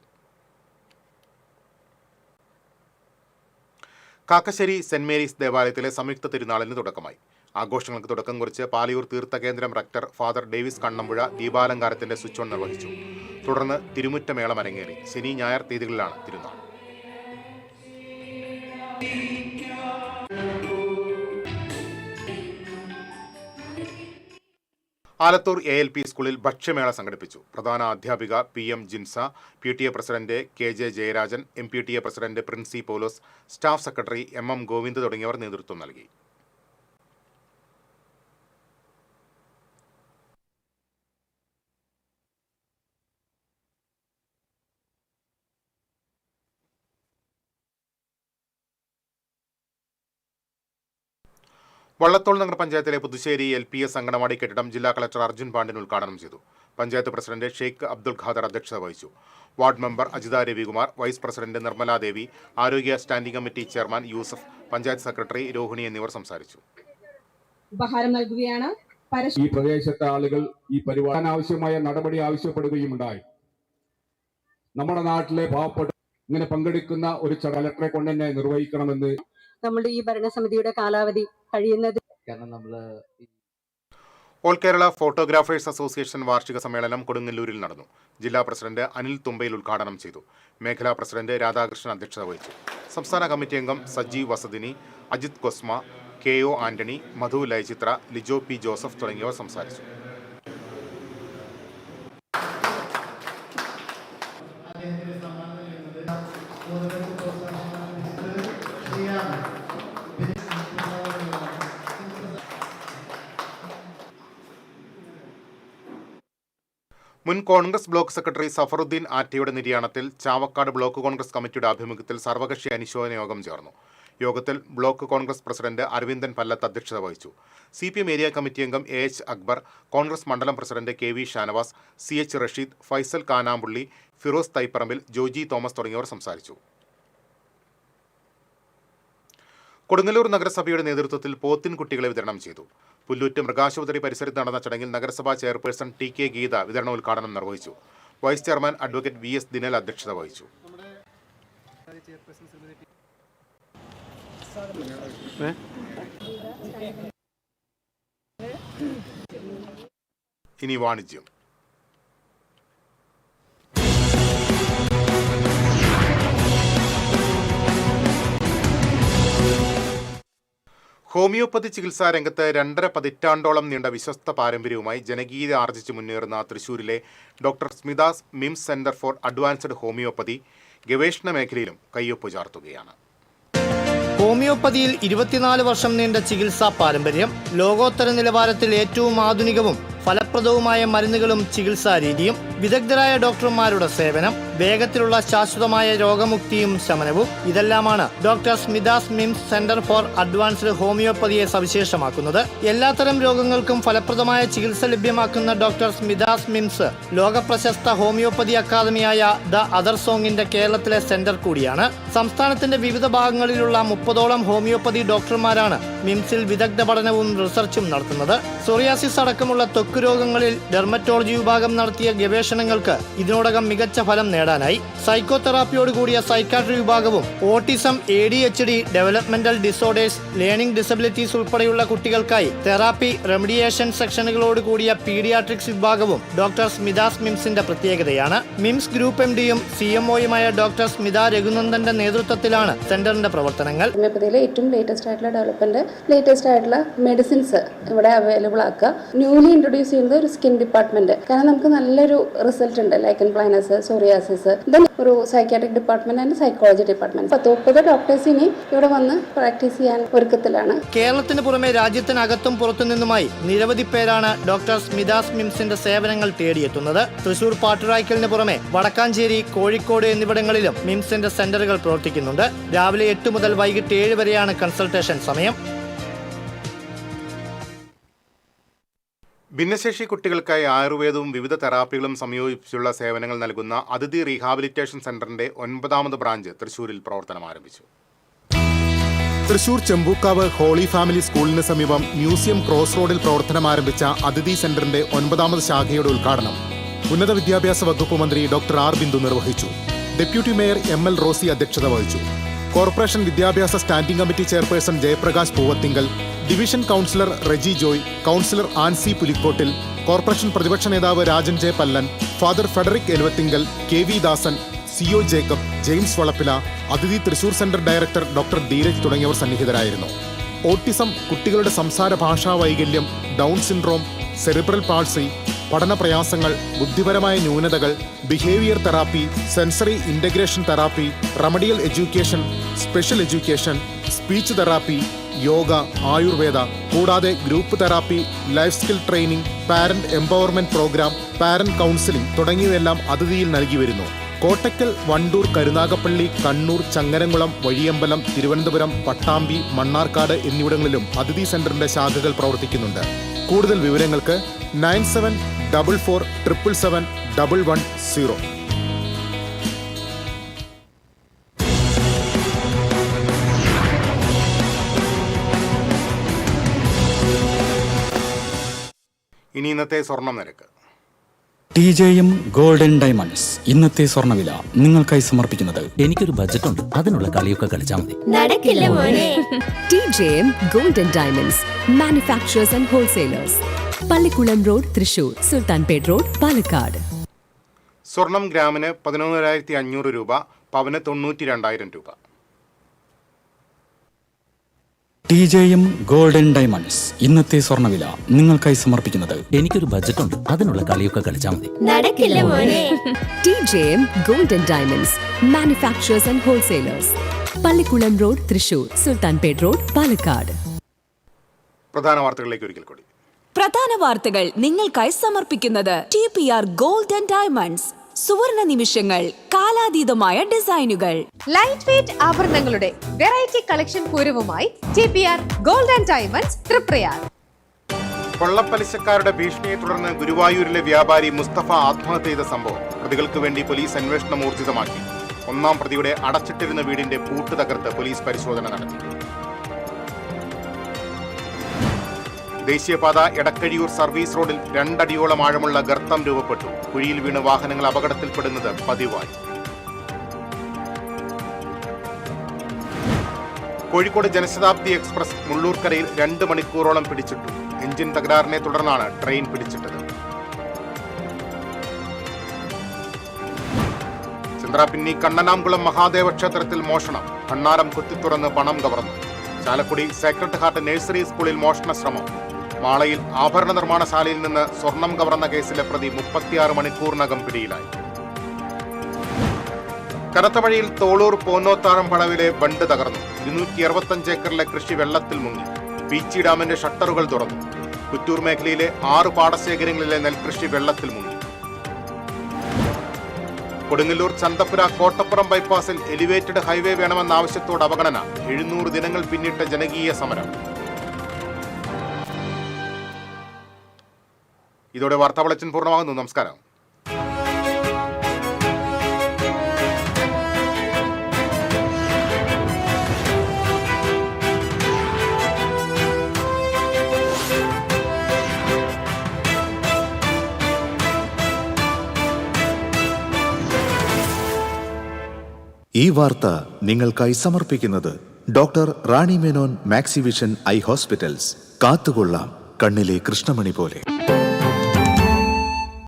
കാക്കശ്ശേരി സെന്റ് മേരീസ് ദേവാലയത്തിലെ സംയുക്ത തിരുനാളിന് തുടക്കമായി. ആഘോഷങ്ങൾക്ക് തുടക്കം കുറിച്ച് പാലിയൂർ തീർത്ഥകേന്ദ്രം റക്ടർ ഫാദർ ഡേവിസ് കണ്ണമ്പുഴ ദീപാലങ്കാരത്തിന്റെ സ്വിച്ച് ഓൺ നിർവഹിച്ചു. തുടർന്ന് തിരുമുറ്റമേളം അരങ്ങേറി. ശനി ഞായർ തീയതികളിലാണ് തിരുനാൾ. ആലത്തൂർ ALP സ്കൂളിൽ ഭക്ഷ്യമേള സംഘടിപ്പിച്ചു. പ്രധാന അധ്യാപിക PM Jinsa, PTA president KJ Jayarajan, MPTA president Princy Paulose, staff secretary MM Govind തുടങ്ങിയവർ നേതൃത്വം നൽകി. വള്ളത്തോൾ നഗർ പഞ്ചായത്തിലെ പുതുശ്ശേരി LPS അങ്കണവാടി കെട്ടിടം ജില്ലാ കളക്ടർ അർജുൻ പാണ്ഡ്യൻ ഉദ്ഘാടനം ചെയ്തു. പഞ്ചായത്ത് പ്രസിഡന്റ് ഷെയ്ഖ് അബ്ദുൽ ഖാദർ അധ്യക്ഷത വഹിച്ചു. Ward member Ajitha Ravikumar, vice president Nirmala Devi, ആരോഗ്യ standing committee chairman Yusuf, panchayat secretary Rohini എന്നിവർ സംസാരിച്ചു. ഉപഹാരം നൽകുകയാണ്. ഈ പ്രദേശത്തെ ആളുകൾ ഈ പരിപാടി ആവശ്യമായ നടപടി ആവശ്യപ്പെടുകയുമുണ്ടായി. നമ്മുടെ നാട്ടിലെ പാവപ്പെട്ട ഇങ്ങനെ പങ്കെടുക്കുന്ന ഒരു കളക്ടറെ കൊണ്ട് തന്നെ നിർവഹിക്കണമെന്ന് നമ്മുടെ ഈ ഭരണസമിതിയുടെ കാലാവധി കഴിയുന്നത് ഓൾ കേരള ഫോട്ടോഗ്രാഫേഴ്സ് അസോസിയേഷൻ വാർഷിക സമ്മേളനം കൊടുങ്ങല്ലൂരിൽ നടന്നു. ജില്ലാ പ്രസിഡന്റ് അനിൽ തുമ്പയിൽ ഉദ്ഘാടനം ചെയ്തു. മേഖലാ പ്രസിഡന്റ് രാധാകൃഷ്ണൻ അധ്യക്ഷത വഹിച്ചു. സംസ്ഥാന കമ്മിറ്റി അംഗം സജീവ് വസദിനി, അജിത് കൊസ്മ, KO ആന്റണി, മധു ലയചിത്ര, ലിജോ P ജോസഫ് തുടങ്ങിയവർ സംസാരിച്ചു. മുൻ കോൺഗ്രസ് ബ്ലോക്ക് സെക്രട്ടറി സഫറുദ്ദീൻ ആറ്റയുടെ നിര്യാണത്തിൽ ചാവക്കാട് ബ്ലോക്ക് കോൺഗ്രസ് കമ്മിറ്റിയുടെ ആഭിമുഖ്യത്തിൽ സർവകക്ഷി അനുശോചന യോഗം ചേർന്നു. യോഗത്തിൽ ബ്ലോക്ക് കോൺഗ്രസ് പ്രസിഡന്റ് അരവിന്ദൻ പല്ലത്ത് അധ്യക്ഷത വഹിച്ചു. CPM ഏരിയ കമ്മിറ്റി അംഗം AH അക്ബർ, കോൺഗ്രസ് മണ്ഡലം president KV Shanavas, CH Rasheed, Faisal Kanampully, Firoz Thaiparambil, Joji Thomas തുടങ്ങിയവർ സംസാരിച്ചു. കൊടുങ്ങല്ലൂർ നഗരസഭയുടെ നേതൃത്വത്തിൽ പോത്തിൻ കുട്ടികളെ വിതരണം ചെയ്തു. പുല്ലൂറ്റ് മൃഗാശുപത്രി പരിസരത്ത് നടന്ന ചടങ്ങിൽ നഗരസഭാ ചെയർപേഴ്സൺ TK ഗീത വിതരണോദ്ഘാടനം നിർവഹിച്ചു. Vice chairman advocate VS Dinal അധ്യക്ഷത വഹിച്ചു. ഇനി വാണിജ്യം. ഹോമിയോപ്പതി ചികിത്സാ രംഗത്ത് 2.5 പതിറ്റാണ്ടോളം നീണ്ട വിശ്വസ്ത പാരമ്പര്യവുമായി ജനകീയത ആർജിച്ച് മുന്നേറുന്ന തൃശൂരിലെ doctor Smitha's MIMS centre for advanced homoeopathy ഗവേഷണ മേഖലയിലും കയ്യൊപ്പ് ചാർത്തുകയാണ്. ഹോമിയോപ്പതിയിൽ 24 വർഷം നീണ്ട ചികിത്സാ പാരമ്പര്യം, ലോകോത്തര നിലവാരത്തിൽ ഏറ്റവും ആധുനികവും ഫലപ്രദവുമായ മരുന്നുകളും ചികിത്സാ രീതിയും, വിദഗ്ധരായ ഡോക്ടർമാരുടെ സേവനം, വേഗത്തിലുള്ള ശാശ്വതമായ രോഗമുക്തിയും ശമനവും ഇതെല്ലാമാണ് doctor Smitha's MIMS centre for advanced ഹോമിയോപ്പതിയെ സവിശേഷമാക്കുന്നത്. എല്ലാത്തരം രോഗങ്ങൾക്കും ഫലപ്രദമായ ചികിത്സ ലഭ്യമാക്കുന്ന ഡോക്ടർ സ്മിതാസ് മിംസ് ലോകപ്രശസ്ത ഹോമിയോപ്പതി അക്കാദമിയായ ദ അതർ സോങ്ങിന്റെ കേരളത്തിലെ സെന്റർ കൂടിയാണ്. സംസ്ഥാനത്തിന്റെ വിവിധ ഭാഗങ്ങളിലുള്ള 30ഓളം ഹോമിയോപ്പതി ഡോക്ടർമാരാണ് മിംസിൽ വിദഗ്ധ പഠനവും റിസർച്ചും നടത്തുന്നത്. സോറിയാസിസ് അടക്കമുള്ള ത്വക്ക് രോഗങ്ങളിൽ ഡെർമറ്റോളജി വിഭാഗം നടത്തിയ ഗവേഷണങ്ങൾക്ക് ഇതിനോടകം മികച്ച ഫലം നേടാനായി. സൈക്കോതെറാപ്പിയോട് കൂടിയ സൈക്കാട്രി വിഭാഗവും autism, ADHD, developmental disorders, learning disabilities ഉൾപ്പെടെയുള്ള കുട്ടികൾക്കായി തെറാപ്പി, റെമഡിയേഷൻ സെക്ഷനുകളോട് കൂടിയ പീഡിയാട്രിക്സ് വിഭാഗവും ഡോക്ടർ സ്മിതാസ് മിംസിന്റെ പ്രത്യേകതയാണ്. മിംസ് ഗ്രൂപ്പ് MDയും CMOയുമായ ഡോക്ടർ സ്മിത രഘുനന്ദന്റെ നേതൃത്വത്തിലാണ് സെന്ററിന്റെ പ്രവർത്തനങ്ങൾ. ഹോമിയോപ്പതിയിലെ ഏറ്റവും ലേറ്റസ്റ്റ് ആയിട്ടുള്ള ഡെവലപ്മെന്റ്, ലേറ്റസ്റ്റ് ആയിട്ടുള്ള മെഡിസിൻസ് ഇവിടെ അവൈലബിൾ ആക്കുക. ന്യൂലി ഇൻട്രൊഡ്യൂസ് ചെയ്യുന്നത് ഒരു സ്കിൻ ഡിപ്പാർട്ട്മെന്റ്. കാരണം നമുക്ക് നല്ലൊരു റിസൾട്ട് ഉണ്ട്. ലൈക്കൻ പ്ലാനസ്, സോറിയാസിസ്, ദെൻ ഒരു psychiatric department and psychology department. 30 doctors ഇനി ഇവിടെ വന്ന് പ്രാക്ടീസ് ചെയ്യാൻ ഒരുക്കത്തിലാണ്. കേരളത്തിന് പുറമെ രാജ്യത്തിനകത്തും പുറത്തുനിന്നുമായി നിരവധി പേരാണ് ഡോക്ടർ സ്മിതാസ് മിംസിന്റെ സേവനങ്ങൾ തേടിയെത്തുന്നത്. തൃശൂർ പാട്ടുറായ്ക്കലിന് പുറമെ വടക്കാഞ്ചേരി, കോഴിക്കോട് എന്നിവിടങ്ങളിലും മിംസിന്റെ സെന്ററുകൾ പ്രവർത്തിക്കുന്നുണ്ട്. രാവിലെ 8 മുതൽ വൈകിട്ട് 7 വരെയാണ് കൺസൾട്ടേഷൻ സമയം. ഭിന്നശേഷി കുട്ടികൾക്കായി ആയുർവേദവും വിവിധ തെറാപ്പികളും സംയോജിപ്പിച്ചുള്ള സേവനങ്ങൾ നൽകുന്ന അതിഥി റീഹാബിലിറ്റേഷൻ സെന്ററിന്റെ 9ാമത് ബ്രാഞ്ച് തൃശൂരിൽ പ്രവർത്തനം ആരംഭിച്ചു. തൃശൂർ ചെമ്പൂക്കാവ് ഹോളി ഫാമിലി സ്കൂളിന് സമീപം മ്യൂസിയം ക്രോസ് റോഡിൽ പ്രവർത്തനം ആരംഭിച്ച അതിഥി സെന്ററിന്റെ 9ാമത് ശാഖയുടെ ഉദ്ഘാടനം ഉന്നത വിദ്യാഭ്യാസ വകുപ്പ് മന്ത്രി ഡോക്ടർ ആർ ബിന്ദു നിർവഹിച്ചു. ഡെപ്യൂട്ടി മേയർ ML റോസി അധ്യക്ഷത വഹിച്ചു. കോർപ്പറേഷൻ വിദ്യാഭ്യാസ standing committee chairperson Jayaprakash Poovathinkal, division councillor Reji Joy, councillor Ancy Pulikkottil, corporation പ്രതിപക്ഷ നേതാവ് Rajan J Pallan, father Frederick Eluvathinkal, KV Dasan, CO Jacob, James Valappila, അതിഥി Thrissur centre director doctor Dheeraj തുടങ്ങിയവർ സന്നിഹിതരായിരുന്നു. ഓട്ടിസം, കുട്ടികളുടെ സംസാര ഭാഷാ വൈകല്യം, ഡൗൺ സിൻഡ്രോം, സെറിബ്രൽ പാൾസി, പഠന പ്രയാസങ്ങൾ, ബുദ്ധിപരമായ ന്യൂനതകൾ, behaviour therapy, sensory integration therapy, remedial education, special education, speech therapy, yoga, Ayurveda, കൂടാതെ group therapy, life skill training, parent empowerment programme, parent counselling തുടങ്ങിയവയെല്ലാം അതിഥിയിൽ നൽകി വരുന്നു. കോട്ടയ്ക്കൽ, വണ്ടൂർ, കരുനാഗപ്പള്ളി, കണ്ണൂർ, ചങ്ങരംകുളം, വഴിയമ്പലം, തിരുവനന്തപുരം, പട്ടാമ്പി, മണ്ണാർക്കാട് എന്നിവിടങ്ങളിലും അതിഥി സെന്ററിന്റെ ശാഖകൾ പ്രവർത്തിക്കുന്നുണ്ട്. കൂടുതൽ വിവരങ്ങൾക്ക് 9744777110. ഇനി ഇന്നത്തെ സ്വർണം നിരക്ക്. TJM ഗോൾഡൻ ഡയമണ്ട്സ് ഇന്നത്തെ സ്വർണ്ണവില നിങ്ങൾക്കായി സമർപ്പിക്കുന്നത്. എനിക്കൊരു ബജറ്റ് ഉണ്ട്, അതിനുള്ള കളിയൊക്കെ കളിച്ചാൽ മതി. നടക്കില്ല മോനെ. TJM golden diamonds manufacturers and wholesalers, Pallikulam road, Thrissur, Sultanpet road, Palakkad. സ്വർണം ഗ്രാമിന് 11,500 രൂപ, പവന് 92,000 രൂപ. TJM ഗോൾഡൻ ഡയമണ്ട്സ് ഇന്നത്തെ സ്വർണ്ണവില നിങ്ങൾക്കായി സമർപ്പിക്കുന്നത്. എനിക്കൊരു ബജറ്റ് ഉണ്ട്, അതിനുള്ള കളിയൊക്കെ കളിച്ചാൽ മതി. നടക്കില്ല മോനെ. TJM golden diamonds manufacturers and wholesalers, Pallikulam road, Thrissur, Sultanpet road, Palakkad. പ്രധാന വാർത്തകളിലേക്ക് ഒരിക്കൽ കൂടി. പ്രധാന വാർത്തകൾ നിങ്ങൾക്കായി സമർപ്പിക്കുന്നത് TPR ഗോൾഡൻ ഡയമണ്ട്സ്. സുവർണ നിമിഷങ്ങൾ, കാലാതീതമായ ഡിസൈനുകൾ, ലൈറ്റ് വെയ്റ്റ് ആഭരണങ്ങളുടെ വെറൈറ്റി കളക്ഷൻ പൂരവുമായി TPR ഗോൾഡൻ ഡയമണ്ട്സ്, തൃപ്രയാർ. കൊള്ളപ്പലിശക്കാരുടെ ഭീഷണിയെ തുടർന്ന് ഗുരുവായൂരിലെ വ്യാപാരി മുസ്തഫ ആത്മഹത്യ ചെയ്ത സംഭവം പ്രതികൾക്ക് വേണ്ടി പോലീസ് അന്വേഷണം ഊർജിതമാക്കി. ഒന്നാം പ്രതിയുടെ അടച്ചിട്ടിരുന്ന വീടിന്റെ പൂട്ട് തകർത്ത് പോലീസ് പരിശോധന നടത്തി. ദേശീയപാത എടക്കഴിയൂർ സർവീസ് റോഡിൽ 2 അടിയോളം ആഴമുള്ള ഗർത്തം രൂപപ്പെട്ടു. കുഴിയിൽ വീണ് വാഹനങ്ങൾ അപകടത്തിൽപ്പെടുന്നത് പതിവായി. കോഴിക്കോട് ജനശതാബ്ദി എക്സ്പ്രസ് മുള്ളൂർക്കരയിൽ 2 മണിക്കൂറോളം പിടിച്ചിട്ടു. എഞ്ചിൻ തകരാറിനെ തുടർന്നാണ് ട്രെയിൻ പിടിച്ചിട്ടത്. ചന്ദ്രാപിന്നി കണ്ണനാംകുളം മഹാദേവ ക്ഷേത്രത്തിൽ മോഷണം. ഭണ്ണാരം കുത്തിത്തുറന്ന് പണം കവർന്നു. ചാലക്കുടി സേക്രഡ് ഹാർട്ട് നഴ്സറി സ്കൂളിൽ മോഷണ ശ്രമം. മാളയിൽ ആഭരണ നിർമ്മാണശാലയിൽ നിന്ന് സ്വർണം കവർന്ന കേസിലെ പ്രതി 36 മണിക്കൂറിനകം പിടിയിലായി. കനത്ത മഴയിൽ തോളൂർ പോന്നോത്താഴം പടവിലെ ബണ്ട് തകർന്നു. 265 ഏക്കറിലെ കൃഷി വെള്ളത്തിൽ മുങ്ങി. പീച്ചി ഡാമിന്റെ ഷട്ടറുകൾ തുറന്നു. കുറ്റൂർ മേഖലയിലെ 6 പാടശേഖരങ്ങളിലെ നെൽകൃഷി വെള്ളത്തിൽ മുങ്ങി. കൊടുങ്ങല്ലൂർ ചന്തപ്പുര കോട്ടപ്പുറം ബൈപ്പാസിൽ എലിവേറ്റഡ് ഹൈവേ വേണമെന്ന ആവശ്യത്തോട് അവഗണന. 700 ദിനങ്ങൾ പിന്നിട്ട ജനകീയ സമരം. ഇതോടെ വാർത്താ ബുള്ളറ്റിൻ പൂർണ്ണമാകുന്നു. നമസ്കാരം. ഈ വാർത്ത നിങ്ങൾക്കായി സമർപ്പിക്കുന്നത് doctor Rani Menon Maxivision I hospitals. കാത്തുകൊള്ളാം കണ്ണിലെ കൃഷ്ണമണി പോലെ.